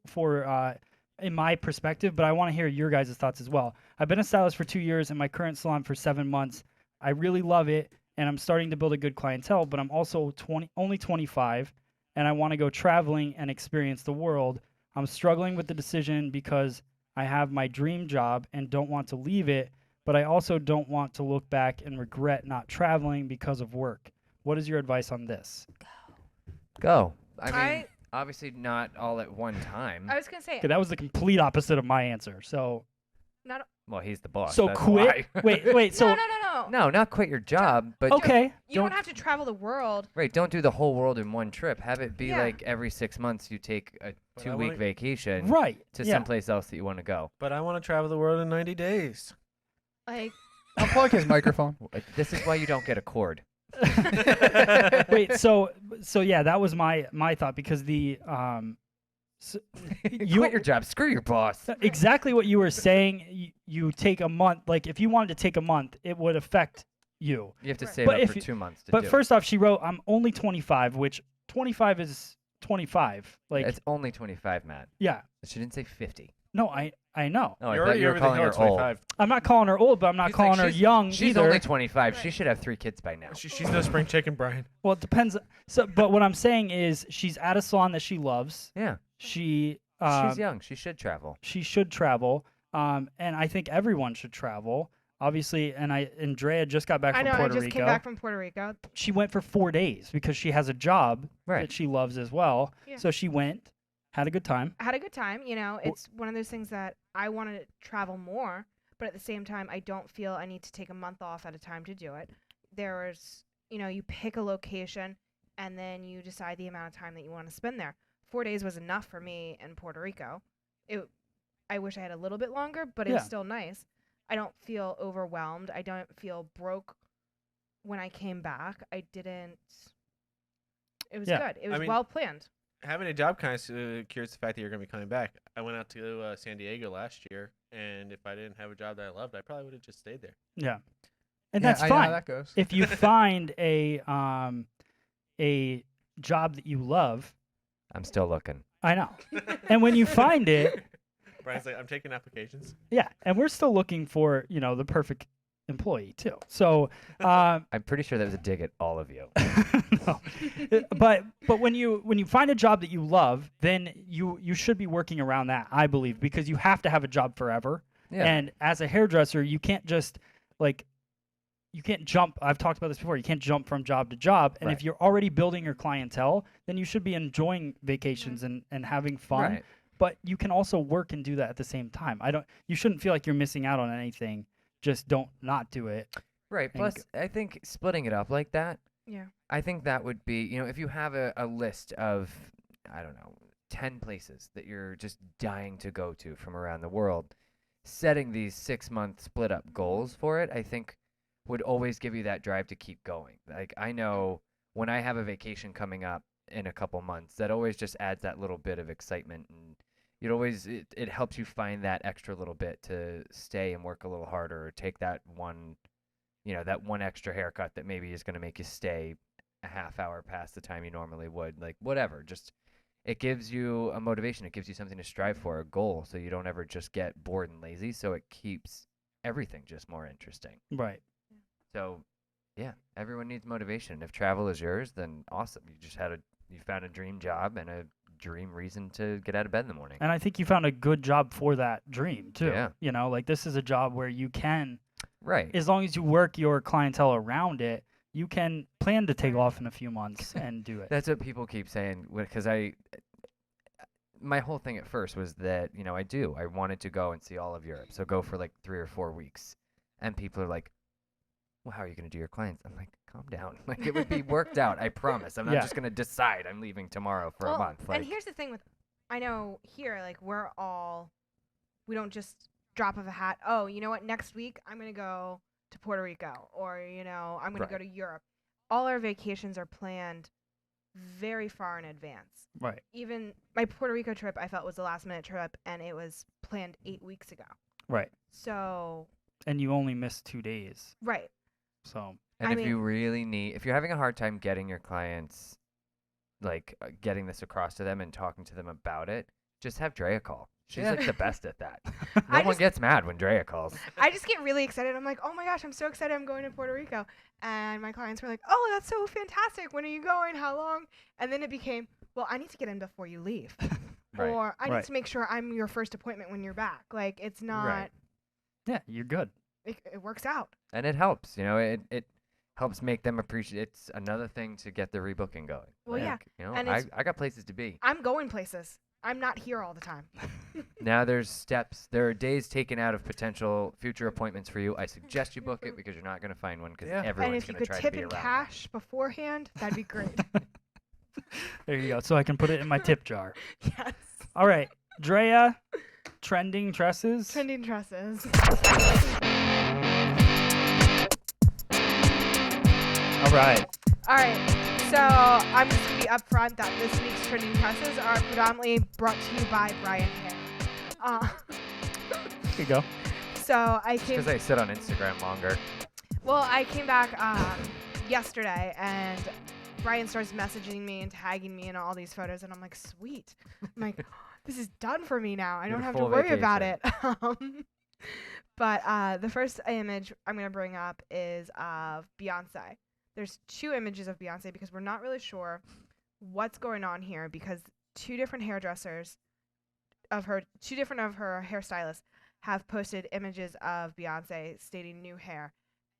for in my perspective, but I want to hear your guys' thoughts as well. I've been a stylist for 2 years in my current salon for 7 months. I really love it, and I'm starting to build a good clientele, but I'm also only 25, and I want to go traveling and experience the world. I'm struggling with the decision because I have my dream job and don't want to leave it, but I also don't want to look back and regret not traveling because of work. What is your advice on this? Go. I mean, I- obviously not all at one time. I was gonna say Okay, that was the complete opposite of my answer. So, not. Well, he's the boss. so that's quit. why. Wait. So, No. No, not quit your job, but okay. You don't have to travel the world. Right, don't do the whole world in one trip. Have it be Yeah. like every 6 months you take a But I 2-week wanna- vacation Right. to yeah. someplace else that you want to go. But I want to travel the world in 90 days. Like, Unplug his microphone. This is why you don't get a cord. Wait, so yeah, that was my thought because You quit your job. Screw your boss. exactly what you were saying. You take a month. Like if you wanted to take a month, it would affect you. You have to Right. save But up if for you- 2 months to But do first off, she wrote, "I'm only 25," which 25 is 25. it. Like It's only 25, Matt. yeah, She didn't say 50. no, I know. Oh, I You're thought already you were over the calling hill her at old. 25. I'm not calling her old, but I'm not He's like, calling her she's- young She's either. only 25. She should have 3 kids by now. She's no spring chicken, Brian. Well, it depends. So, but what I'm saying is, she's at a salon that she loves. Yeah. She She's young. She should travel. she should travel, and I think everyone should travel. Obviously, and Andrea just got back I from know. I Puerto just Rico. came back from Puerto Rico. She went for 4 days because she has a job Right. that she loves as well. Yeah. So she went, had a good time. I had a good time. It's one of those things that I want to travel more, but at the same time, I don't feel I need to take a month off at a time to do it. There's, you pick a location and then you decide the amount of time that you want to spend there. 4 days was enough for me in Puerto Rico. I wish I had a little bit longer, but it was Yeah. still nice. I don't feel overwhelmed. I don't feel broke when I came back. I didn't. It was Yeah. good. It was mean, well planned. Having a job kind of cures the fact that you're going to be coming back. I went out to San Diego last year, and if I didn't have a job that I loved, I probably would have just stayed there. Yeah, and Yeah, that's I know how fine. that goes. If you find a job that you love, I'm still looking. I know. And when you find it, Brian's like, I'm taking applications. yeah, and we're still looking for, the perfect employee too. So, I'm pretty sure that was a dig at all of you. no. but when you find a job that you love, then you should be working around that, I believe, because you have to have a job forever. Yeah. And as a hairdresser, you can't just you can't jump. I've talked about this before. You can't jump from job to job. And if Right. you're already building your clientele, then you should be enjoying vacations and having fun. Right. But you can also work and do that at the same time. You shouldn't feel like you're missing out on anything. Just don't not do it. Right. and Plus, I think splitting it up like that, Yeah. I think that would be, if you have a list of, I don't know, 10 places that you're just dying to go to from around the world, setting these 6-month split up goals for it, I think would always give you that drive to keep going. Like, I know when I have a vacation coming up in a couple months, that always just adds that little bit of excitement, and it helps you find that extra little bit to stay and work a little harder, or take that one extra haircut that maybe is going to make you stay a half hour past the time you normally would. Like, whatever, just it gives you a motivation. It gives you something to strive for, a goal, so you don't ever just get bored and lazy. So it keeps everything just more interesting. Right. So, yeah, everyone needs motivation. If travel is yours, then awesome. You found a dream job and a dream reason to get out of bed in the morning. And I think you found a good job for that dream too. Yeah. This is a job where you can, Right. as long as you work your clientele around it, you can plan to take off in a few months and do it. That's what people keep saying, because my whole thing at first was that, I wanted to go and see all of Europe. So go for like 3 or 4 weeks. And people are like, well, how are you going to do your clients? I'm like, calm down. Like, it would be worked out. I promise. I'm not just going to decide I'm leaving tomorrow for a month. Like, and here's the thing I know here, like, we don't just drop of a hat. Oh, you know what? Next week I'm going to go to Puerto Rico, or, I'm going to go to Europe. All our vacations are planned very far in advance. Right. Even my Puerto Rico trip, I felt was a last minute trip, and it was planned 8 weeks ago. Right. So. And you only missed 2 days. Right. So. And if you're having a hard time getting your clients, getting this across to them and talking to them about it, just have Drea call. She's like the best at that. No one gets mad when Drea calls. I just get really excited. I'm like, oh my gosh, I'm so excited. I'm going to Puerto Rico. And my clients were like, oh, that's so fantastic. When are you going? How long? And then it became, well, I need to get in before you leave. Right. Or I need to make sure I'm your first appointment when you're back. Like, it's not. Right. Yeah, you're good. It works out. And it helps. It helps make them appreciate. It's another thing to get the rebooking going. Well, yeah. And I got places to be. I'm going places. I'm not here all the time. Now there's steps. There are days taken out of potential future appointments for you. I suggest you book it, because you're not going to find one, because everyone's going to try to be around. And if you could tip in cash beforehand, that'd be great. There you go. So I can put it in my tip jar. Yes. All right. Drea, trending tresses. Trending tresses. All right. All right. So I'm just going to be upfront that this week's trending tresses are predominantly brought to you by Brian Hair. Here you go. So I came. Because I sit on Instagram longer. Well, I came back yesterday, and Brian starts messaging me and tagging me in all these photos, and I'm like, sweet. I'm like, this is done for me now. I don't have to worry about it. But the first image I'm going to bring up is of Beyonce. There's 2 images of Beyonce, because we're not really sure what's going on here, because 2 different hairdressers of her hairstylists have posted images of Beyonce stating new hair,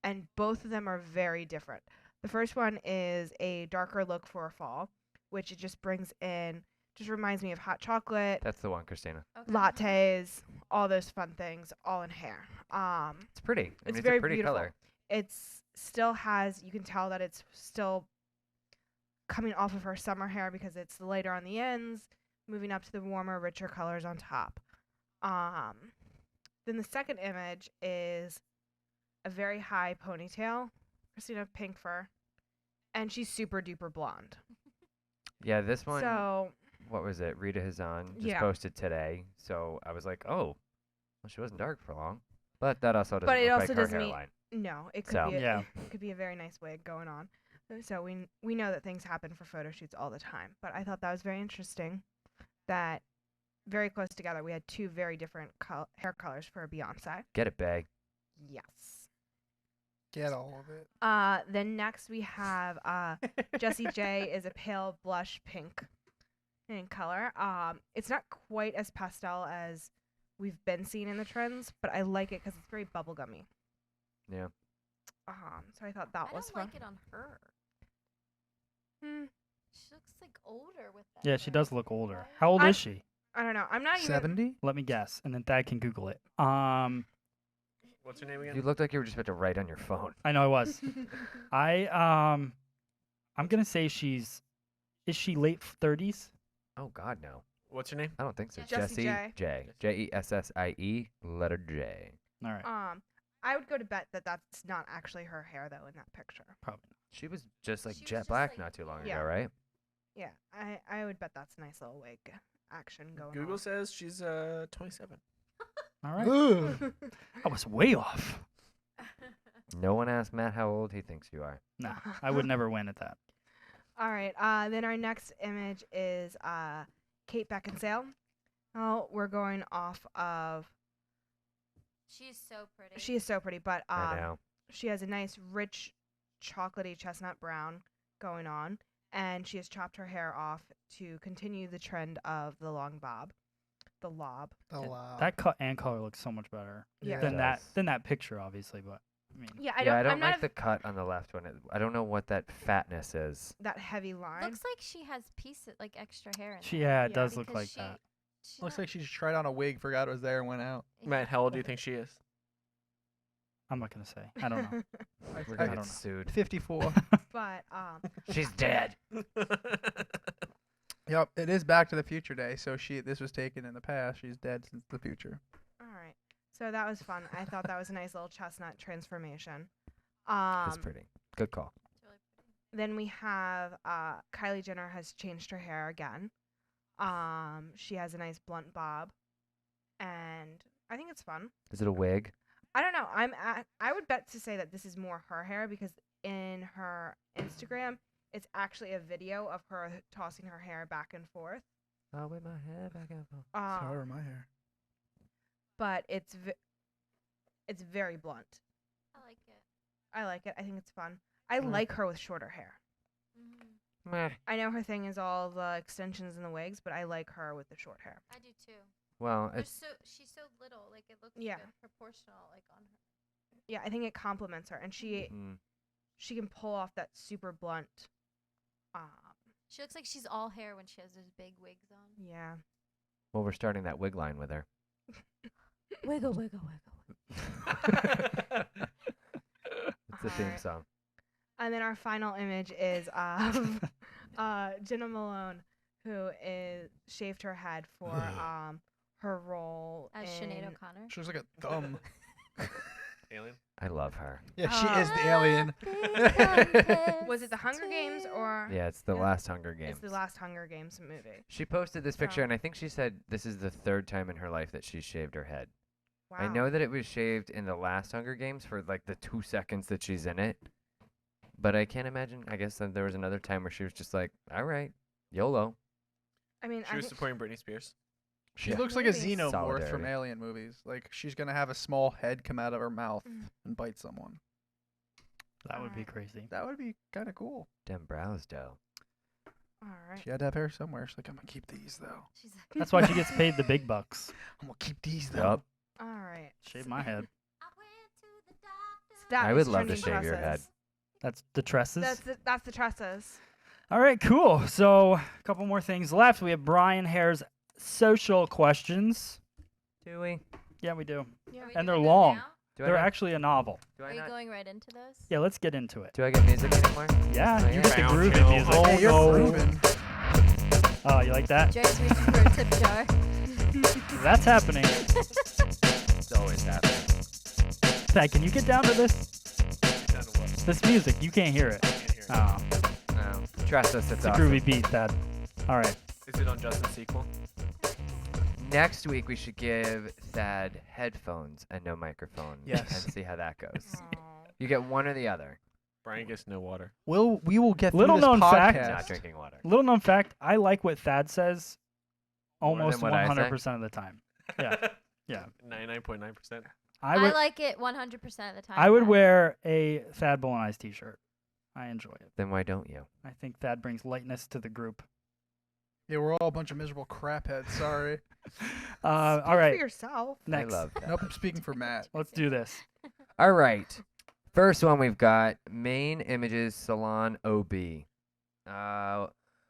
and both of them are very different. The first one is a darker look for a fall, which it just reminds me of hot chocolate. That's the one, Christina. Okay. Lattes, all those fun things, all in hair. It's pretty. It's a very pretty beautiful. color. You can tell that it's still coming off of her summer hair, because it's lighter on the ends, moving up to the warmer, richer colors on top. Then the second image is a very high ponytail, Christina, pink fur, and she's super duper blonde. Yeah, this one. So, what was it? Rita Hazan just posted today. So I was like, oh, well, she wasn't dark for long. But that also doesn't look like her hairline. No, it could So. be Yeah. it could be a very nice wig going on. So we know that things happen for photo shoots all the time, but I thought that was very interesting that very close together we had two very different hair colors for Beyonce. Get it, bae. Yes. Get all of it. Then next we have Jessie J is a pale blush pink in color. It's not quite as pastel as we've been seeing in the trends, but I like it because it's very bubblegummy. Yeah. So I thought that I was don't fun. like it on her. She looks like older with that. Yeah, she hair. does look older. How old is she? I don't know. I'm not even. 70? Let me guess, and then Thad can Google it. What's her name again? You looked like you were just about to write on your phone. I know I was. I'm gonna say is she late 30s? Oh God, no. What's her name? I don't think so. Jessie J. J. Jessie, letter J. All right, I would go to bet that that's not actually her hair though in that picture. probably. She was just like She was jet just, black like, not too long Yeah. ago, right? Yeah, I would bet that's a nice little wig action going Google on. says she's 27. All right, I was way off. No one asked Matt how old he thinks you are. Nah, I would never win at that. All right. Then our next image is Kate Beckinsale. Oh, we're going off of. She's so pretty. She is so pretty, but I know. she has a nice, rich, chocolatey chestnut brown going on, and she has chopped her hair off to continue the trend of the long bob, the lob. That cut and color looks so much better Yeah. than It that does. than that picture, obviously. But I mean, Yeah, I I'm don't not like the cut on the left one. I don't know what that fatness is. that heavy line. Looks like she has pieces, like extra hair in she there. yeah, it Yeah, does look because like she- that. she's Looks not- like she just tried on a wig, forgot it was there, and went out. Matt, how old do you think she is? I'm not gonna say. I don't know. We're I gonna don't get know. sued. 54. but She's dead. Yep, it is Back to the Future Day, so this was taken in the past. She's dead since the future. all right. So that was fun. I thought that was a nice little chestnut transformation. That's pretty. Good call. It's really pretty. Then we have Kylie Jenner has changed her hair again. She has a nice blunt bob, and I think it's fun. Is it a wig? I don't know. I would bet to say that this is more her hair because in her Instagram, it's actually a video of her tossing her hair back and forth. Oh, with my hair back and forth. However, my hair. But it's very blunt. I like it. I like it. I think it's fun. I Mm. like her with shorter hair. Mm-hmm. Meh. I know her thing is all the extensions and the wigs, but I like her with the short hair. I do too. Well, They're it's so she's so little, like it looks Yeah. good, proportional, like on her. Yeah, I think it complements her, and she can pull off that super blunt. She looks like she's all hair when she has those big wigs on. Yeah. well, we're starting that wig line with her. Wiggle, wiggle, wiggle. It's the theme Alright. song. And then our final image is of Jenna Malone, who is shaved her head for her role As in Sinead O'Connor. She looks like a thumb. Alien? I love her. Yeah, she is the alien. Was it the Hunger Games or Yeah, it's the last Hunger Games. it's the last Hunger Games movie? She posted this picture, So- and I think she said this is the third time in her life that she's shaved her head. Wow. I know that it was shaved in the last Hunger Games for like the 2 seconds that she's in it, but I can't imagine. I guess that there was another time where she was just like, "All right, YOLO." I mean, She was supporting Britney Spears. She Yeah. looks like a Movies. xenomorph Solidarity. from Alien movies. Like, she's going to have a small head come out of her mouth Mm. and bite someone. That would be Alright. crazy. That would be kind of cool. Dem brows, though. all right. She had to have hair somewhere. She's like, I'm going to keep these, though. She's like, That's why she gets paid the big bucks. I'm going to keep these, though. Yup. All right. Shave my head. I went to the doctor. That I is would love to trending shave your head. tresses. That's the tresses. That's the tresses. All right, cool. So a couple more things left. We have Brian Hare's social questions. Do we? Yeah, we do. Are we And doing they're them long. now? Do I They're not- actually a novel. Do Are I you not? going right into those? Yeah, let's get into it. Do I get music anymore? Yeah, Oh, you yeah. get the Bound groovy to. music. Oh, Hey, you're no. grooving. Oh, you like that? Jerry's reaching for a tip jar. That's happening. It's always happening. Thad, can you get down to this? Down to what? This music, you can't hear it. Can't hear it. Oh, No. Trust us, it's it's a awesome. groovy beat, Thad. All right. Is it on Justin's sequel? Next week we should give Thad headphones and no microphone. Yes. And see how that goes. Aw. You get one or the other. Brian gets no water. We will get Little through this known fact. podcast. Not drinking water. Little known fact: I like what Thad says More than almost what I say? 100% of the time. Yeah, yeah. 99.9%. I I would. like it 100% of the time. I would yeah. wear a Thad Bolognese t-shirt. I enjoy it. Then why don't you? I think Thad brings lightness to the group. Yeah, we're all a bunch of miserable crapheads. Sorry. All For right, yourself. next. I love that. Nope, I'm speaking for Matt. Let's do this. All right. First one we've got Main Images Salon OB.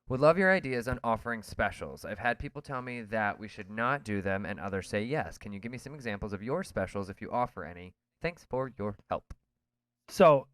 Would love your ideas on offering specials. I've had people tell me that we should not do them and others say yes. Can you give me some examples of your specials if you offer any? Thanks for your help. So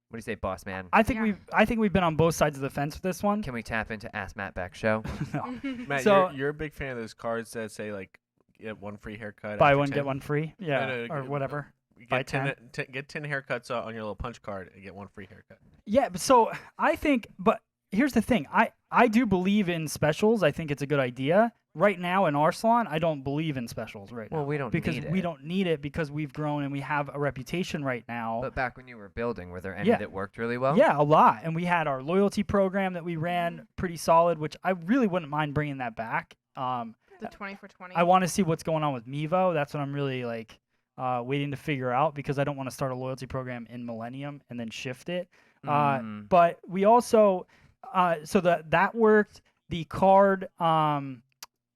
What do you say, boss man? I think Yeah. we've been on both sides of the fence with this one. Can we tap into Ask Matt Back Show? No. Matt, So- you're a big fan of those cards that say like get one free haircut. Buy after one 10? get one free. Yeah, no, or g- whatever. You buy Get get 10 haircuts on your little punch card and get one free haircut. Yeah, but so I think, but here's the thing. I do believe in specials. I think it's a good idea. Right now in our salon, I don't believe in specials right now. Well, we don't because need we it. don't need it because we've grown and we have a reputation right now. But back when you were building, were there any Yeah. that worked really well? Yeah, a lot. And we had our loyalty program that we ran pretty solid, which I really wouldn't mind bringing that back. The 20 for 20. I want to see what's going on with Mevo. That's what I'm really like waiting to figure out because I don't want to start a loyalty program in Millennium and then shift it. Mm. But we also so that worked. The card,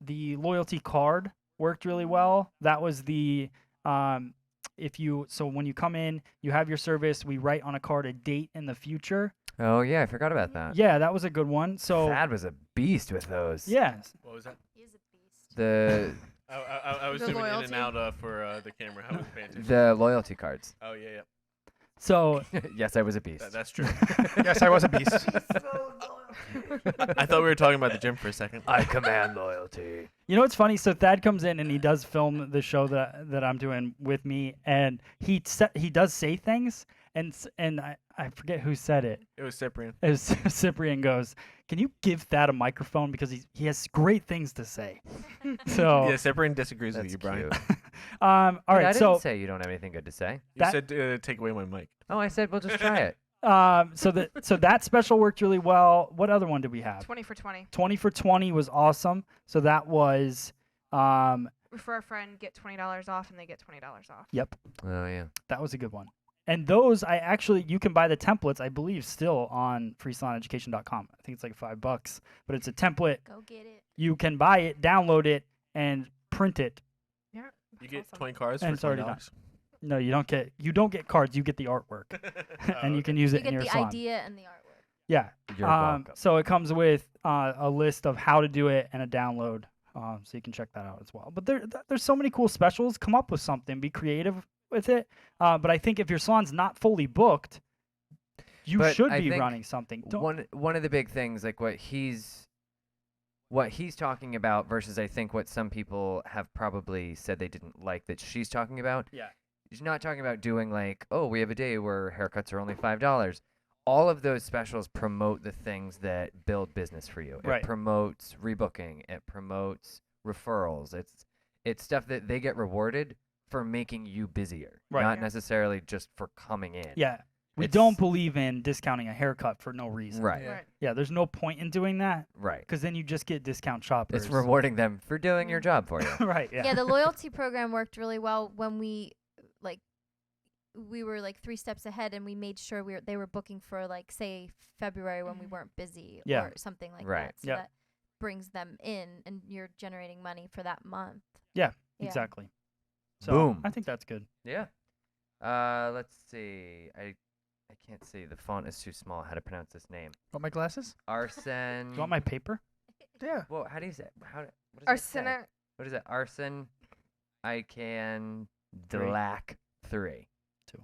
the loyalty card worked really well. That was the so when you come in, you have your service. We write on a card a date in the future. Oh, yeah, I forgot about that. Yeah, that was a good one. So Thad was a beast with those. yes. What was that? He's a beast. The I was The zooming in loyalty. and out for the camera. I wasn't paying attention. the loyalty cards. Oh yeah. So Yes, I was a beast. That's true. Yes, I was a beast. I thought we were talking about the gym for a second. I command loyalty. you know what's funny? So Thad comes in and he does film the show that I'm doing with me, and he does say things, and I forget who said it. It was Cyprian. As Cyprian goes, can you give Thad a microphone because he has great things to say. So Yeah, Cyprian disagrees with That's you, Brian. cute. all Wait, right, I so didn't say you don't have anything good to say. You That- said take away my mic. Oh, I said we'll just try it. so that special worked really well. What other one did we have? 20 for 20. 20 for 20 was awesome. So that was Refer a friend, get $20 off, and they get $20 off. yep, Oh, yeah. that was a good one. And those you can buy the templates, I believe, still on freesaloneducation.com. I think it's like $5, but it's a template. Go get it. You can buy it, download it, and print it. Yeah. You get awesome. 20 cards And for it's already $20. No, you don't get cards. You get the artwork, and you can use You it in get your the salon. idea and the artwork. Yeah. You're welcome. So it comes with a list of how to do it and a download, so you can check that out as well. But there's so many cool specials. Come up with something. Be creative with it. But I think if your salon's not fully booked, you But should I be think running something. Don't, One of the big things, like what he's talking about versus I think what some people have probably said they didn't like that she's talking about. Yeah. She's not talking about doing like, oh, we have a day where haircuts are only $5. All of those specials promote the things that build business for you. Right. It promotes rebooking. It promotes referrals. It's stuff that they get rewarded for making you busier, Right. not Yeah. necessarily just for coming in. yeah. We It's- don't believe in discounting a haircut for no reason. Right. Yeah. Right. Yeah. There's no point in doing that Right. because then you just get discount shoppers. It's rewarding them for doing your job for you. right. Yeah. Yeah, the loyalty program worked really well when we were like 3 steps ahead and we made sure they were booking for like say February when we weren't busy Yeah. or something like Right. that. So Yep. that brings them in and you're generating money for that month. Yeah. Yeah. Exactly. So Boom. I think that's good. Yeah. Let's see. I can't see. The font is too small. How to pronounce this name? Want my glasses? Arson. Do you want my paper? Yeah. Well, how do you say it? What does it say? Arsena. What is it? Arson. I can Three. Dlac 3. 2.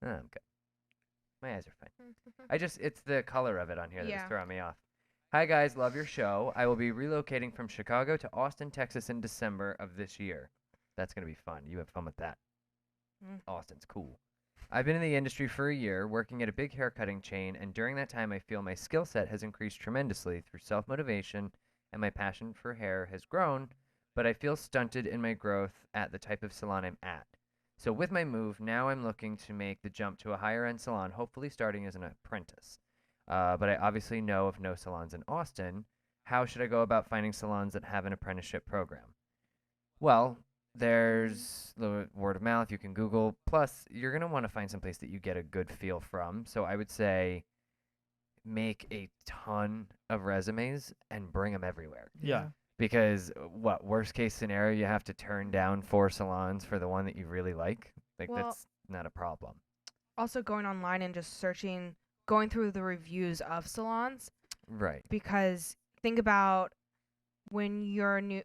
Oh, I'm good. My eyes are fine. It's the color of it on here that was Yeah. throwing me off. Hi guys, love your show. I will be relocating from Chicago to Austin, Texas in December of this year. That's going to be fun. You have fun with that. Austin's cool. I've been in the industry for a year, working at a big haircutting chain, and during that time I feel my skill set has increased tremendously through self-motivation, and my passion for hair has grown, but I feel stunted in my growth at the type of salon I'm at. So with my move, now I'm looking to make the jump to a higher end salon, hopefully starting as an apprentice. But I obviously know of no salons in Austin. How should I go about finding salons that have an apprenticeship program? Well, there's the word of mouth. You can Google. Plus, you're going to want to find some place that you get a good feel from. So I would say make a ton of resumes and bring them everywhere. Yeah. Because worst case scenario, you have to turn down 4 salons for the one that you really like. Like, Well, that's not a problem. Also going online and just searching, going through the reviews of salons, Right. because think about when you're new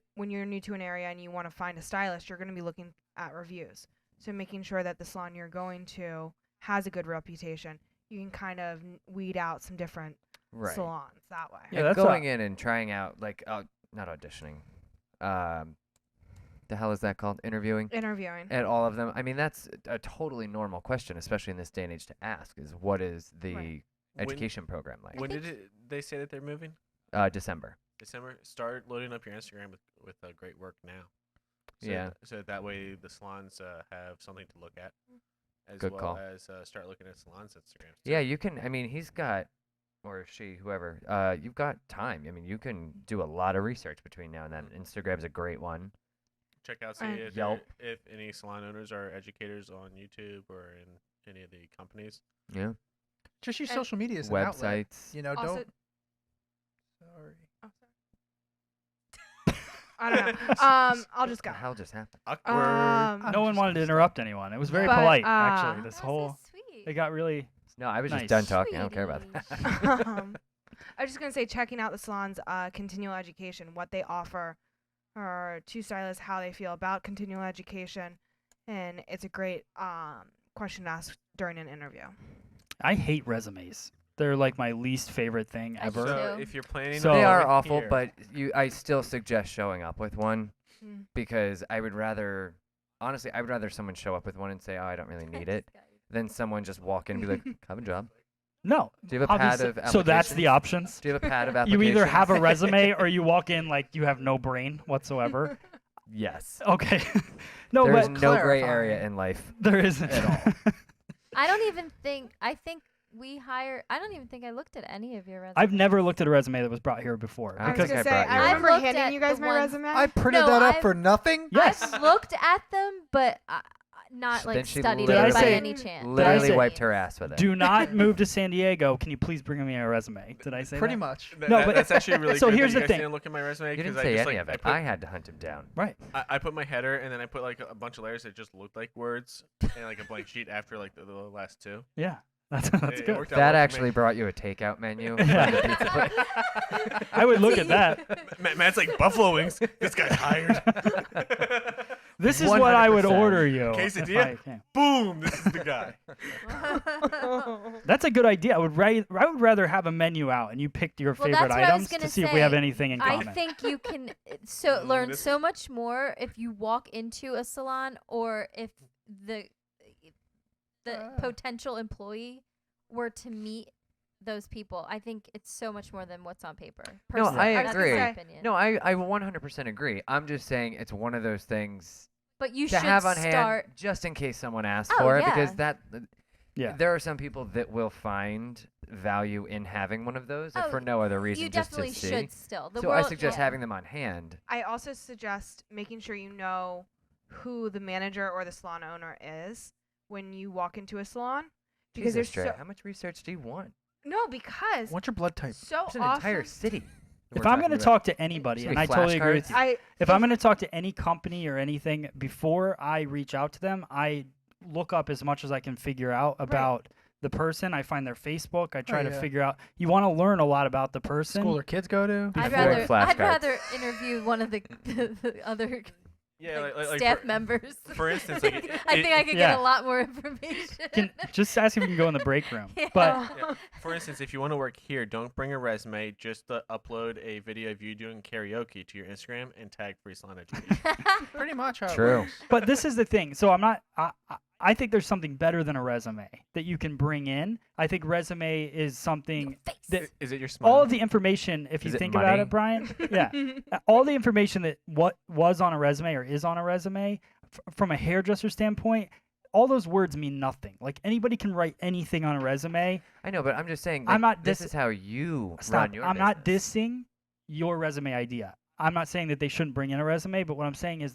to an area and you want to find a stylist, you're going to be looking at reviews. So making sure that the salon you're going to has a good reputation, you can kind of weed out some different Right. salons that way. Yeah, And that's going in and trying out, like, not auditioning. The hell is that called? Interviewing? Interviewing. At all of them. I mean, that's a totally normal question, especially in this day and age to ask, is what is the Right. education program like? When did they say that they're moving? December. December. Start loading up your Instagram with great work now. So Yeah. So that way the salons have something to look at, as Good well call. as start looking at salons' Instagrams. Yeah, you can. I mean, he's got, or she, whoever. You've got time. I mean, you can do a lot of research between now and then. Instagram's a great one. Check out, see And if, Yelp. if any salon owners are educators on YouTube or in any of the companies. Yeah. Just use And social media as an outlet. Websites. You know, Also- don't. Sorry. Oh, sorry. I don't know. I'll just What go. the hell just happened? Awkward. No one wanted to interrupt anyone. It was very But, polite, uh, actually. Oh, This so whole sweet. it got really. No, I was Nice. just done talking. I don't care about that. I was just going to say checking out the salon's continual education, what they offer to stylists, how they feel about continual education. And it's a great question to ask during an interview. I hate resumes. They're like my least favorite thing I do ever. So too. if you're planning, So- on They are moving awful, here- but I still suggest showing up with one Mm. because I would rather, honestly, I would rather someone show up with one and say, "Oh, I don't really need it," than someone just walk in and be like, "Have a job." No. Do you have a pad obviously- of So that's the applications? options. Do you have a pad of You applications? either have a resume or you walk in like you have no brain whatsoever. Yes. Okay. No, There is but no gray clarify. area in life. there isn't at all. I don't even think. I think we hire. I don't even think I looked at any of your resumes. I've never looked at a resume that was brought here before. I I was think Because going to I say, brought you I one. remember I've looked handing at you guys the my ones- resume. I printed No, that up I've- for nothing. yes. I've looked at them, but not Then like she studied Did I it by say- any chance. Literally say- wiped her ass with it. Do not move to San Diego. Can you please bring me a resume? Did I say Pretty that? much. No, but- that's actually really so good. here's that the you guys thing. didn't look at my resume You didn't 'cause I say just, any like, of it. I put, I had to hunt him down. Right. I put my header and then I put like a bunch of layers that just looked like words and like a blank sheet after like the last two. Yeah. That's It good. worked out That well for actually me. brought you a takeout menu. Yeah. from the pizza place. I would look at that. Matt's like buffalo wings. This guy's hired. This is what I would 100%. order you. Quesadilla? if I came. Boom! This is the guy. That's a good idea. I would rather have a menu out and you picked your Well, favorite that's what I was items to gonna see if we have say. anything in I common. think you can learn this- so much more if you walk into a salon or if the potential employee were to meet those people. I think it's so much more than what's on paper. No, personally. I That's agree. my opinion. No, I 100% agree. I'm just saying it's one of those things but you to should have on start. hand just in case someone asks Oh, for it, yeah. because that Yeah. there are some people that will find value in having one of those, if Oh, for no other reason, You just to definitely see. should still. The So I world- suggest yeah. having them on hand. I also suggest making sure you know who the manager or the salon owner is when you walk into a salon. Because Jesus, there's Dre, so, how much research do you want? no, because What's your blood type? so It's an often entire city. that If we're I'm going to talking talk to anybody, So and many I totally agree with flashcards? you, if I'm going to talk to any company or anything, before I reach out to them, I look up as much as I can figure out about the person. I find their Facebook. I try to yeah. figure out. You want to learn a lot about the person. School their kids go to? I'd Before rather flashcards. interview one of the other Yeah, like staff for, members. for instance, like I think I could Yeah. get a lot more information. Just ask if you can go in the break room. Yeah. But yeah, for instance, if you want to work here, don't bring a resume. Just upload a video of you doing karaoke to your Instagram and tag Free Salon Education. Pretty much how it True. works. but this is the thing. So I'm not. I think there's something better than a resume that you can bring in. I think resume is something that Is it your smile? all of the information, if you Is it think about money? it, Brian, yeah, all the information that what was on a resume or is on a resume, from a hairdresser standpoint, all those words mean nothing. Like anybody can write anything on a resume. I know, but I'm just saying. I'm like, not This dis- is how you Stop. run your I'm not business. dissing your resume idea. I'm not saying that they shouldn't bring in a resume, but what I'm saying is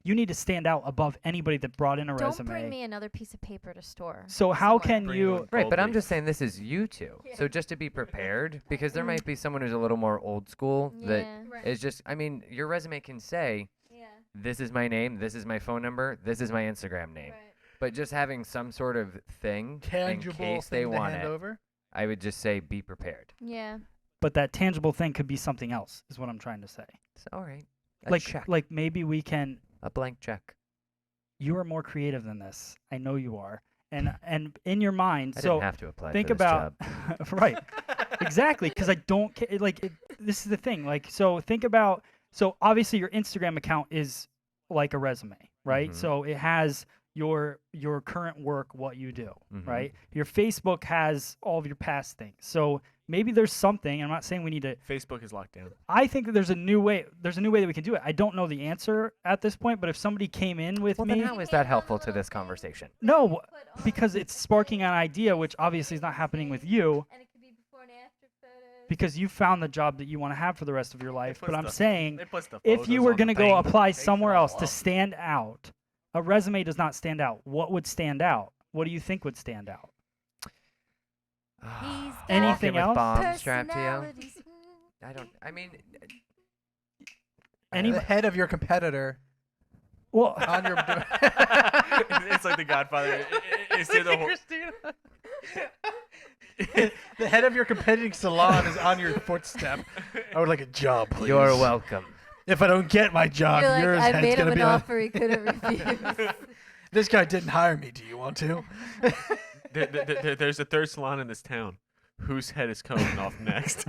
you need to stand out above anybody that brought in a Don't resume. bring me another piece of paper to store. So how somewhere. can Bring it you? on. Right, but I'm Boldly. just saying this is you two. So just to be prepared, because there might be someone who's a little more old school that Yeah. Right. is just. I mean, your resume can say, Yeah. "This is my name. This is my phone number. This is my Instagram name." Right. But just having some sort of thing Tangible in case they thing to want hand it, over. I would just say be prepared. Yeah. But that tangible thing could be something else. Is what I'm trying to say. So, all right. A Like check. like maybe we can. A blank check. You are more creative than this. I know you are. And in your mind, I so didn't have to apply think for this about job. right, exactly. Because I don't this is the thing. Like so, think about so obviously your Instagram account is like a resume, right? Mhm. So it has your current work, what you do, Mhm. right? Your Facebook has all of your past things. So maybe there's something. I'm not saying we need to. Facebook is locked down. I think that there's a new way. There's a new way that we can do it. I don't know the answer at this point, but if somebody came in with Well, me, then how is that helpful to this conversation? no, because it's sparking an idea, which obviously is not happening with you, And it could be before and after photos. because you found the job that you want to have for the rest of your life. put But I'm stuff- saying, They put the if you photos were on going the to go thing, apply takes it somewhere all else to up. stand out, a resume does not stand out. What would stand out? What do you think would stand out? He's got Anything Walking with else? bombs strapped to you? personalities. I don't. I mean, Any? The head of your competitor Well, on your. It's like The Godfather. It's the whole. Christina. The head of your competing salon is on your footstep. I would like a job, please. you're welcome. If I don't get my job, You're like, yours I head's made him gonna an be on. offer he couldn't refuse. This guy didn't hire me. Do you want to? There's a third salon in this town. Whose head is coming off next?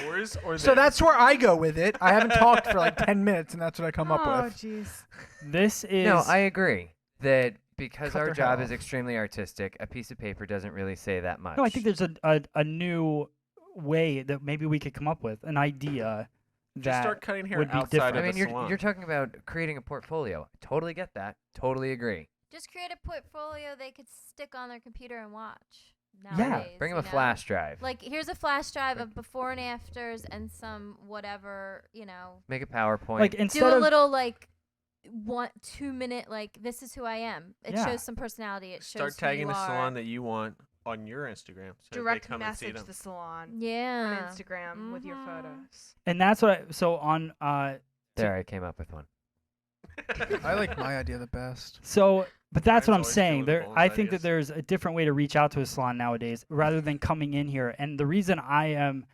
Yours or So theirs? that's where I go with it. I haven't talked for like 10 minutes, and that's what I come up Oh, with. jeez. this is. No, I agree that because Cut our their job head is off. extremely artistic, a piece of paper doesn't really say that much. No, I think there's a new way that maybe we could come up with an idea Just that start cutting hair would be outside different. of I mean, the you're salon. you're talking about creating a portfolio. Totally get that. Totally agree. Just create a portfolio they could stick on their computer and watch. Yeah. Nowadays, Bring them a you know? flash drive. Like, here's a flash drive of before and afters and some whatever, Make a PowerPoint. like do instead a of little, 2-minute, this is who I am. It Yeah. shows some personality. It Start shows tagging who the you salon are. that you want on your Instagram. So Direct they come and see message them. the salon Yeah. on Instagram with your Mhm. photos. and that's what so on there, I came up with one. I like my idea the best. so but that's Brian's what I'm always saying. doing There bold I think that ideas. there's a different way to reach out to a salon nowadays rather than coming in here. And the reason I am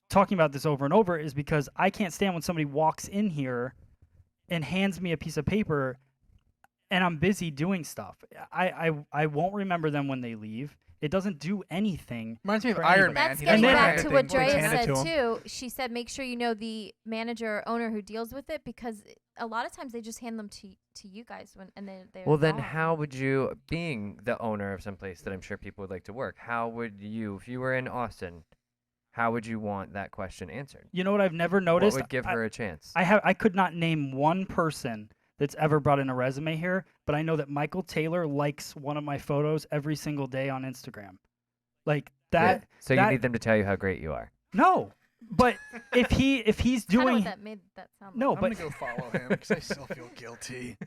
talking about this over and over is because I can't stand when somebody walks in here and hands me a piece of paper and I'm busy doing stuff. I won't remember them when they leave. It doesn't do anything. Reminds me of For Iron anybody. Man. That's He getting doesn't then- back have to anything, what just Drea hand it said to him. too. She said make sure you know the manager or owner who deals with it because a lot of times they just hand them to you guys and they're Well, then gone. how would you, being the owner of some place that I'm sure people would like to work, how would you, if you were in Austin, how would you want that question answered? You know what I've never noticed? What would give her a chance? I could not name one person that's ever brought in a resume here, but I know that Michael Taylor likes one of my photos every single day on Instagram. Like that. Yeah. So that- you need them to tell you how great you are. No, but if he's Kinda doing what that made that sound no, like. I'm but gonna go follow him because I still feel guilty.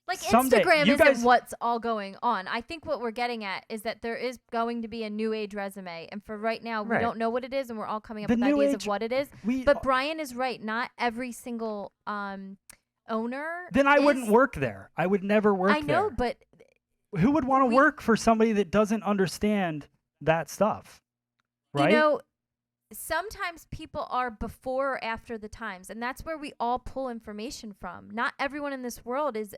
Like someday- Instagram you isn't guys- what's all going on. I think what we're getting at is that there is going to be a new age resume, and for right now, we Right. don't know what it is, and we're all coming up The with new ideas age- of what it is. we. But Brian is right. Not every single owner. then I wouldn't is- work there. I would never work I know, there. but Who would want to we- work for somebody that doesn't understand that stuff? Right? you know, sometimes people are before or after the times, and that's where we all pull information from. Not everyone in this world is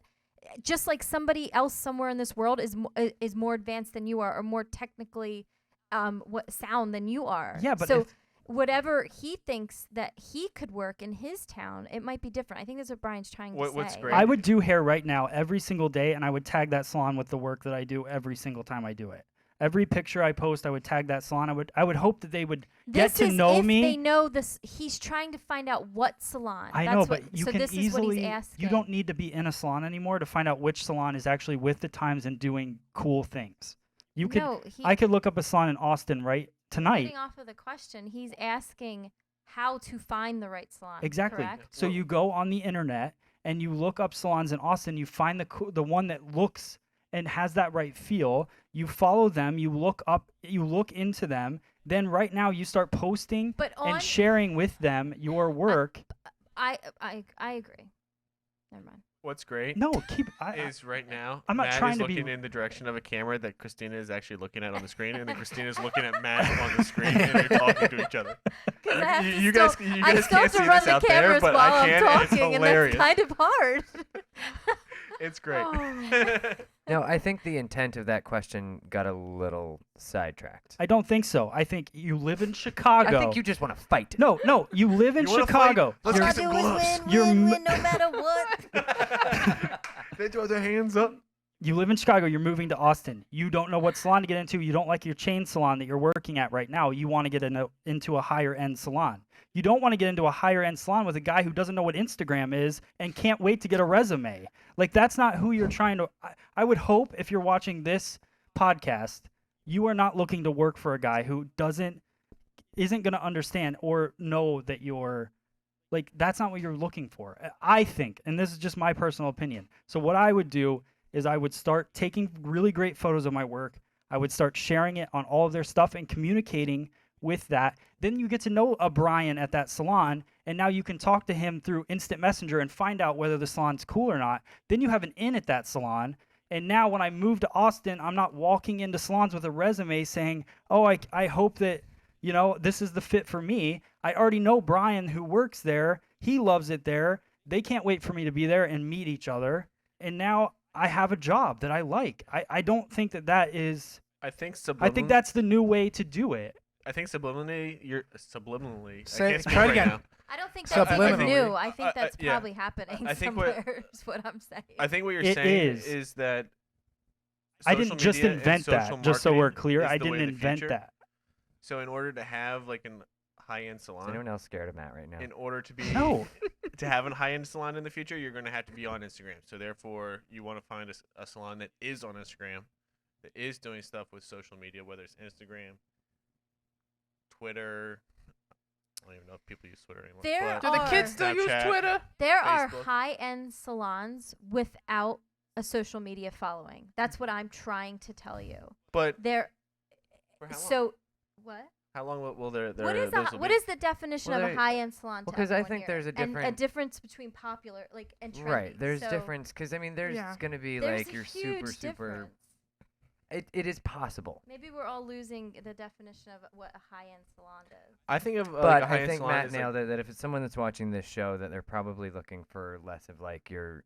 just like somebody else somewhere in this world is more advanced than you are or more technically sound than you are. Yeah, but so if- whatever he thinks that he could work in his town, it might be different. I think that's what Brian's trying to say. What's great- I would do hair right now every single day, and I would tag that salon with the work that I do every single time I do it. Every picture I post, I would tag that salon. I would hope that they would get This to is know if me. they know this. He's trying to find out what salon. I That's know, what, but you so can this is what he's easily. asking. You don't need to be in a salon anymore to find out which salon is actually with the times and doing cool things. You could. No, I could look up a salon in Austin right tonight. Getting off of the question, he's asking how to find the right salon. Exactly. Correct? So you go on the internet and you look up salons in Austin. You find the one that looks and has that right feel. You follow them. You look into them. Then right now you start posting But and sharing with them your work. I agree. Never mind. What's great No, is right now I'm not Matt trying is to be- looking in the direction of a camera that Christina is actually looking at on the screen, and then Christina is looking at Matt on the screen, and they're talking to each other. You guys I still can't have to see run this the out there, cameras but while I I'm can. And it's talking, and hilarious. that's kind of hard. It's great. Oh. No, I think the intent of that question got a little sidetracked. I don't think so. I think you live in Chicago. I think you just want to fight. No, you live in You wanna Chicago. fight? Let's You're- get some gloves. win, no matter what. They throw their hands up. You live in Chicago, you're moving to Austin. You don't know what salon to get into. You don't like your chain salon that you're working at right now. You want to get into a higher end salon. You don't want to get into a higher end salon with a guy who doesn't know what Instagram is and can't wait to get a resume. Like, that's not who you're trying to. I would hope if you're watching this podcast, you are not looking to work for a guy who isn't going to understand or know that you're. Like, that's not what you're looking for, I think. And this is just my personal opinion. So what I would do is I would start taking really great photos of my work. I would start sharing it on all of their stuff and communicating with that. Then you get to know a Brian at that salon, and now you can talk to him through instant messenger and find out whether the salon's cool or not. Then you have an in at that salon. And now when I move to Austin, I'm not walking into salons with a resume saying, oh, I hope that, this is the fit for me. I already know Brian who works there. He loves it there. They can't wait for me to be there and meet each other. And now I have a job that I like. I don't think that is. I think that's the new way to do it. I think subliminally. Say- I can't speak try it right again. now. I don't think that's even Subliminally. new. I think Uh, that's yeah. probably happening I think somewhere, is what I'm saying. I think what you're It saying is. is that I social didn't just media and invent that, social just so we're marketing clear. is I the way didn't of the invent future. that. So in order to have like an high-end Is salon, anyone else scared of Matt right now? in order to be No. to have a high-end salon in the future, you're going to have to be on Instagram. So therefore, you want to find a salon that is on Instagram, that is doing stuff with social media, whether it's Instagram, Twitter. I don't even know if people use Twitter anymore. There but Do the kids still use Snapchat. Twitter? There are Facebook. high-end salons without a social media following. That's what I'm trying to tell you. But There. for how long? So what? How long will there? What is what is the definition Well, of a there- high-end salon? well, to 'cause I everyone think here? there's a And a different- difference between popular, and trendy. Right. There's so difference because there's Yeah. going to be there's like a your huge super. difference. It is possible. Maybe we're all losing the definition of what a high-end salon is. I think of But like a I high-end think salon Matt is like- nailed it that if it's someone that's watching this show, that they're probably looking for less of like your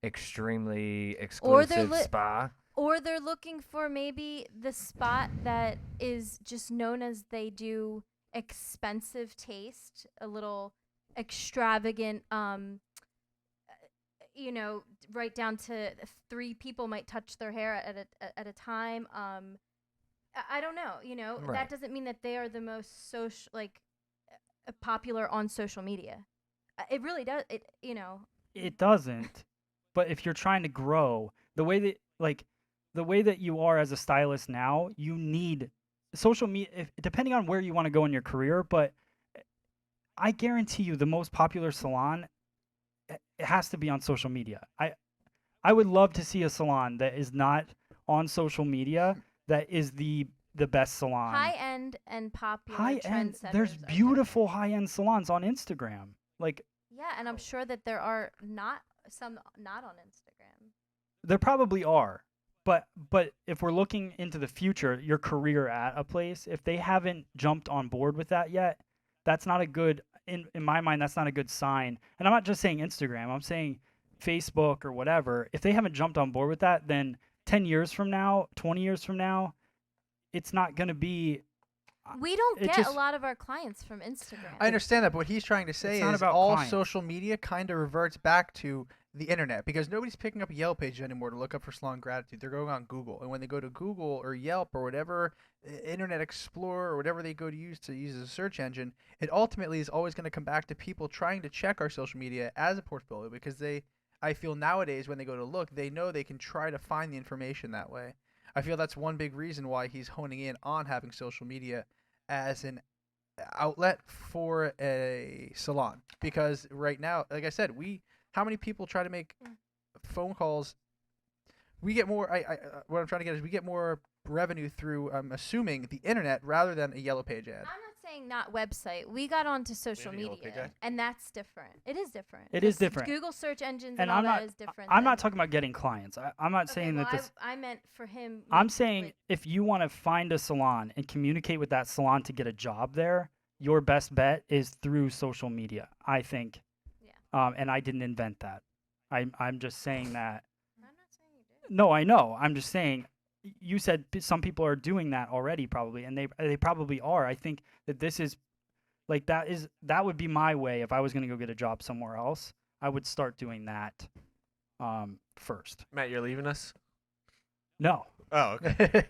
extremely exclusive spa. Or they're looking for maybe the spot that is just known as they do expensive taste, a little extravagant, right down to 3 people might touch their hair at a time. I don't know, Right. that doesn't mean that they are the most popular on social media. It really does. It doesn't. But if you're trying to grow, the way that you are as a stylist now, you need social media, depending on where you want to go in your career. But I guarantee you, the most popular salon, it has to be on social media. I would love to see a salon that is not on social media that is the best salon. High end and popular. High end. There's trendsetters are beautiful high end salons on Instagram. Like, Yeah, and I'm sure that there are some not on Instagram. there probably are. But if we're looking into the future, your career at a place, if they haven't jumped on board with that yet, that's not a good, in my mind, that's not a good sign. And I'm not just saying Instagram, I'm saying Facebook or whatever. If they haven't jumped on board with that, then 10 years from now, 20 years from now, it's not going to be We don't it get a just- lot of our clients from Instagram. I understand that, but what he's trying to say not is about all clients. social media kind of reverts back to the internet because nobody's picking up a Yelp page anymore to look up for salon gratitude. They're going on Google, and when they go to Google or Yelp or whatever Internet Explorer or whatever they go to use as a search engine, it ultimately is always going to come back to people trying to check our social media as a portfolio because I feel nowadays when they go to look, they know they can try to find the information that way. I feel that's one big reason why he's honing in on having social media as an outlet for a salon. Because right now, like I said, how many people try to make phone calls? We get more. What I'm trying to get is we get more revenue through, I'm assuming, the internet rather than a Yellow Page ad. I'm not saying not website. We got onto social have a Yellow Page media, ad? and that's different. It is different. It is Just different. Google search engines And and all I'm that not. is different. I'm not than- talking about getting clients. I'm not Okay, saying well, that this. I meant for him. I'm making, saying like, if you want to find a salon and communicate with that salon to get a job there, your best bet is through social media. I think. Yeah. And I didn't invent that. I'm just saying that. I'm not saying you did. No, I know. I'm just saying. You said some people are doing that already, probably, and they probably are. I think that this is, like, that would be my way if I was gonna go get a job somewhere else. I would start doing that, first. Matt, you're leaving us? No. Oh, okay.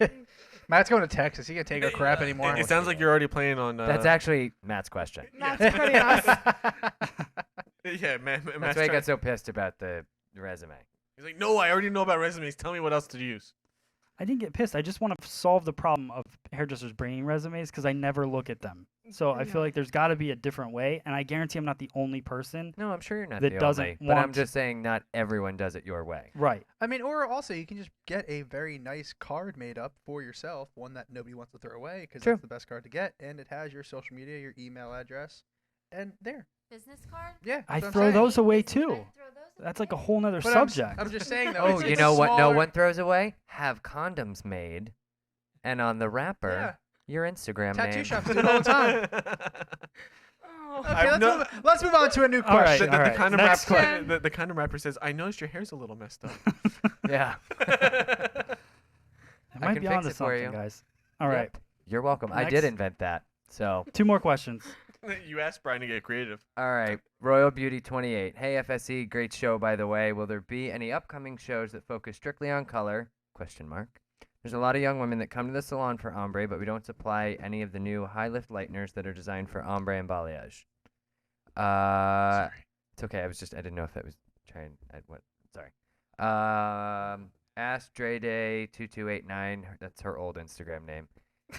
Matt's going to Texas. He can't take our crap anymore. It sounds like you're already planning on. That's actually Matt's question. That's pretty awesome. Yeah, Matt's That's why I trying- got so pissed about the resume. He's like, no, I already know about resumes. Tell me what else to use. I didn't get pissed. I just want to solve the problem of hairdressers bringing resumes because I never look at them. So I feel like there's got to be a different way, and I guarantee I'm not the only person. No, I'm sure you're not That the doesn't only, but I'm want- just saying not everyone does it your way. Right. I mean, or also you can just get a very nice card made up for yourself, one that nobody wants to throw away because True. that's the best card to get, and it has your social media, your email address, and there. Business card. Yeah, I that's what I'm throw saying. those away I'd too. throw those That's like a away. whole nother But I'm subject. just saying though. Oh, it's you know what? No smaller- one throws away. Have condoms made, and on the wrapper, your Instagram Tattoo name. shops do it all the time. Oh. Okay, I've let's move on to a new All right, question. The, all the right. condom Next wrapper, question. the condom wrapper says, I noticed your hair's a little messed up. Yeah. It I might can be fix onto it for something, you. guys. All right. Yep. You're welcome. I Next. did invent that. So, 2 more questions. You asked Brian to get creative. all right. Royal Beauty 28. Hey FSE, great show by the way. Will there be any upcoming shows that focus strictly on color? Question mark. There's a lot of young women that come to the salon for ombre, but we don't supply any of the new high lift lighteners that are designed for ombre and balayage. It's okay. I didn't know if that was trying. Sorry. Ask Dre Day 2289. That's her old Instagram name.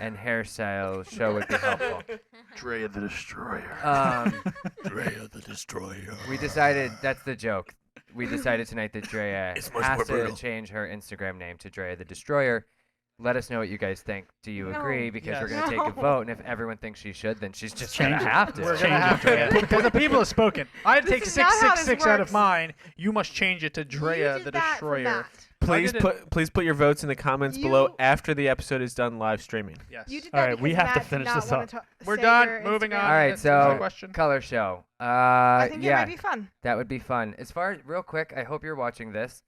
And hairstyle show would be helpful. Dre the Destroyer. Drea the Destroyer. We decided that's the joke. We decided tonight that Drea It's much has more to brutal. change her Instagram name to Drea the Destroyer. Let us know what you guys think. Do you No. agree? Because we're Yes. going to take a No. vote, and if everyone thinks she should, then she's just going Change to it. have to. We're Change gonna it, have Drea. to because the people have spoken. I'd This take is not how this 666 out of works. mine. You must change it to You Drea did the that for Destroyer. Matt. Please did it. please put your votes in the comments below You- after the episode is done live streaming. Yes. You did All that right, we because have to Matt did finish not this wanna up. We're say done. your Moving Instagram. on. All right, That's the so question. color show. I think it yeah, might be fun. that would be fun. As far as real quick, I hope you're watching this.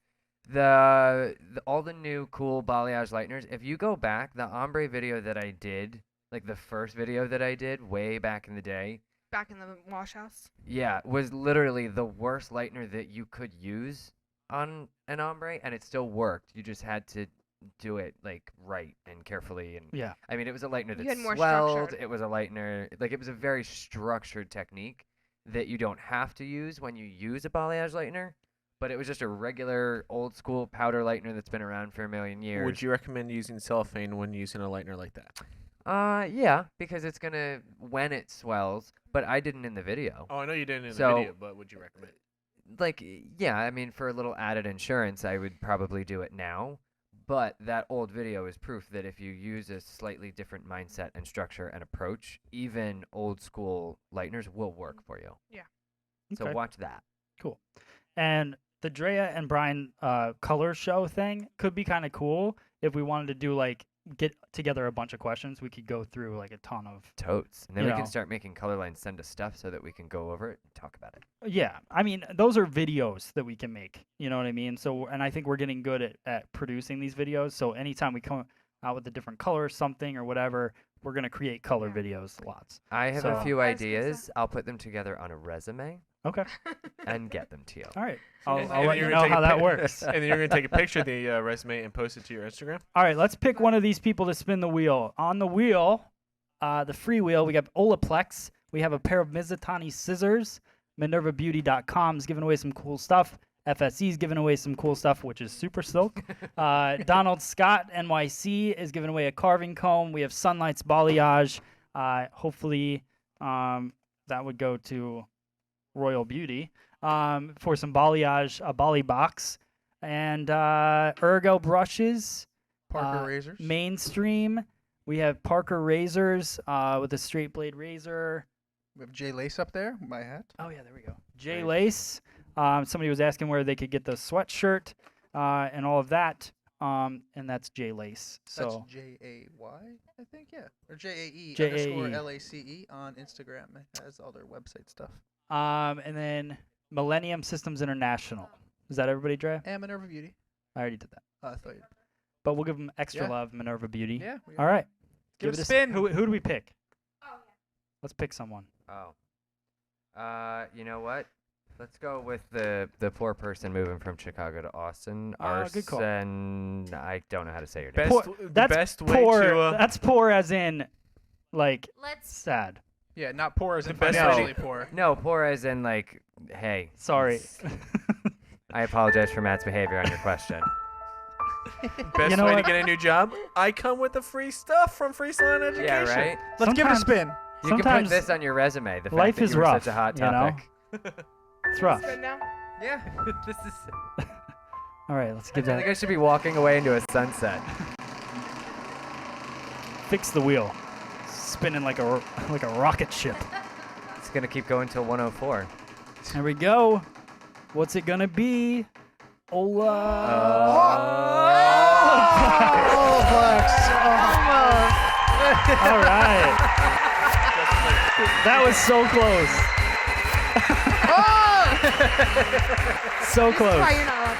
The all the new cool balayage lighteners. If you go back, the ombre video that I did, like the first video that I did way back in the day, Back in the wash house. yeah, was literally the worst lightener that you could use on an ombre, and it still worked. You just had to do it like right and carefully, and Yeah. I mean, it was a lightener You that had more swelled. structured. It was a lightener, like it was a very structured technique that you don't have to use when you use a balayage lightener. But it was just a regular old school powder lightener that's been around for a million years. Would you recommend using cellophane when using a lightener like that? Yeah, because it's gonna when it swells. But I didn't in the video. Oh, I know you didn't in the So- video, but would you recommend? Like, yeah, I mean, for a little added insurance, I would probably do it now. But that old video is proof that if you use a slightly different mindset and structure and approach, even old school lighteners will work for you. So Okay. watch that. Cool. And the Drea and Brian color show thing could be kind of cool if we wanted to do like get together a bunch of questions. We could go through like a ton of. Totes. And then You we know. can start making color lines, send us stuff so that we can go over it and talk about it. Yeah, I mean those are videos that we can make. You know what I mean? So and I think we're getting good at producing these videos. So anytime we come out with a different color or something or whatever, we're gonna create color videos lots. I have So- a few Vice versa. ideas. I'll put them together on a resume Okay. and get them to you. All right. And I'll then let you you're know gonna take how a that pic- works. And then you're going to take a picture of the resume and post it to your Instagram. All right, let's pick one of these people to spin the wheel. On the wheel, the free wheel, we got Olaplex. We have a pair of Mizutani scissors. MinervaBeauty.com is giving away some cool stuff. FSE is giving away some cool stuff, which is super silk. Donald Scott NYC is giving away a carving comb. We have Sunlight's balayage. Hopefully, that would go to Royal Beauty for some balayage, a bali box, and Ergo brushes. Parker razors. Mainstream. We have Parker razors with a straight blade razor. We have J Lace up there. My hat. Oh yeah, there we go. J Lace. Somebody was asking where they could get the sweatshirt and all of that. And that's J Lace. That's So JAY, I think, yeah, or JAE JAE. underscore LACE on Instagram. It has all their website stuff. and then Millennium Systems International. Is that everybody, Dre? And Minerva Beauty. I already did that. I thought you. But we'll give them extra Yeah. love, Minerva Beauty. Yeah. All right. Give it a s- spin. Who do we pick? Let's pick someone. Oh. You know what? Let's go with the poor person moving from Chicago to Austin. Good call. Arsen. I don't know how to say your name. Best, Poor- the that's best way poor. to... That's poor as in, like, Let's. sad. Yeah, not poor as The in best financially way- poor. No, poor as in like, hey. Sorry. I apologize for Matt's behavior on your question. Best You know way what? to get a new job? I come with the free stuff from Free Salon Education. Yeah, right? Let's give it a Sometimes- spin. You can put Sometimes this on your resume. The fact life that is you were rough, such a hot you know? topic. It's rough. Good now. Yeah, this is. All right, let's I give feel like I that. should be walking away into a sunset. Fix the wheel. Spinning like a rocket ship. It's gonna keep going till 104. There we go. What's it gonna be? Ola. All right. That was so close. So close. Why you're not allowed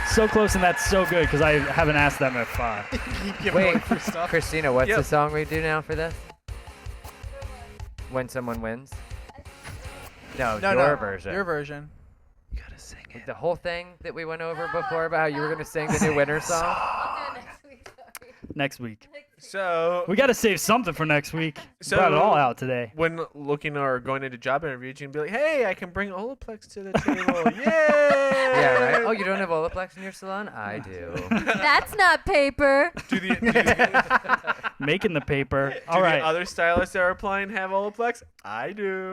to- So close, and that's so good because I haven't asked them if. Keep giving away Wait, free stuff. Christina, what's Yep. the song we do now for this? When someone wins? No, No, your no, version. Your version. You gotta sing it. The whole thing that we went over before about how you were gonna sing the new winter song. I'll do it next week. Sorry. Next week. So, We gotta save something for next week. So- Brought it all out today. when looking or going into job interviews, you can be like, hey, I can bring Olaplex to the table. Yay! Yeah, right. Oh, you don't have Olaplex in your salon? I do. That's not paper. Do the Making the paper. All right. other stylists that are applying have Olaplex? I do.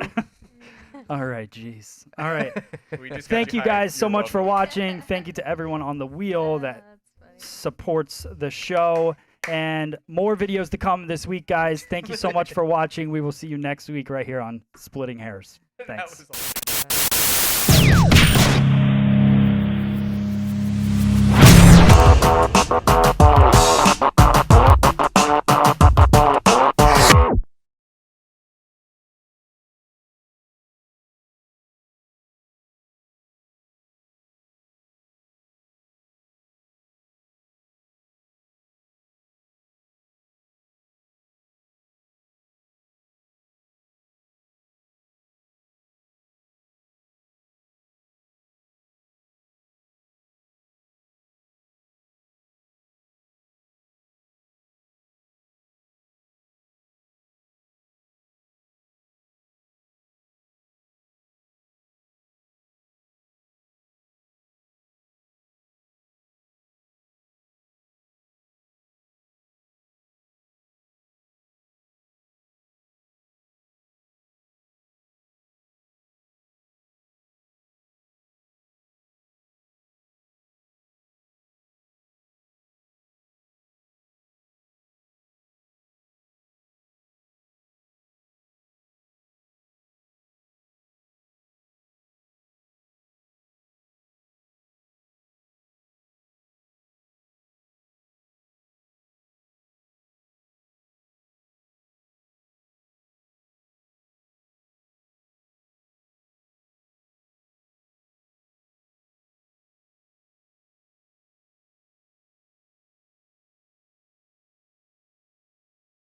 All right. Jeez. All right. We just got Thank you hired. guys so You're much for welcome. watching. Thank you to everyone on the wheel that That's funny. supports the show. And more videos to come this week, guys. Thank you so much for watching. We will see you next week right here on Splitting Hairs. That Thanks. was awesome.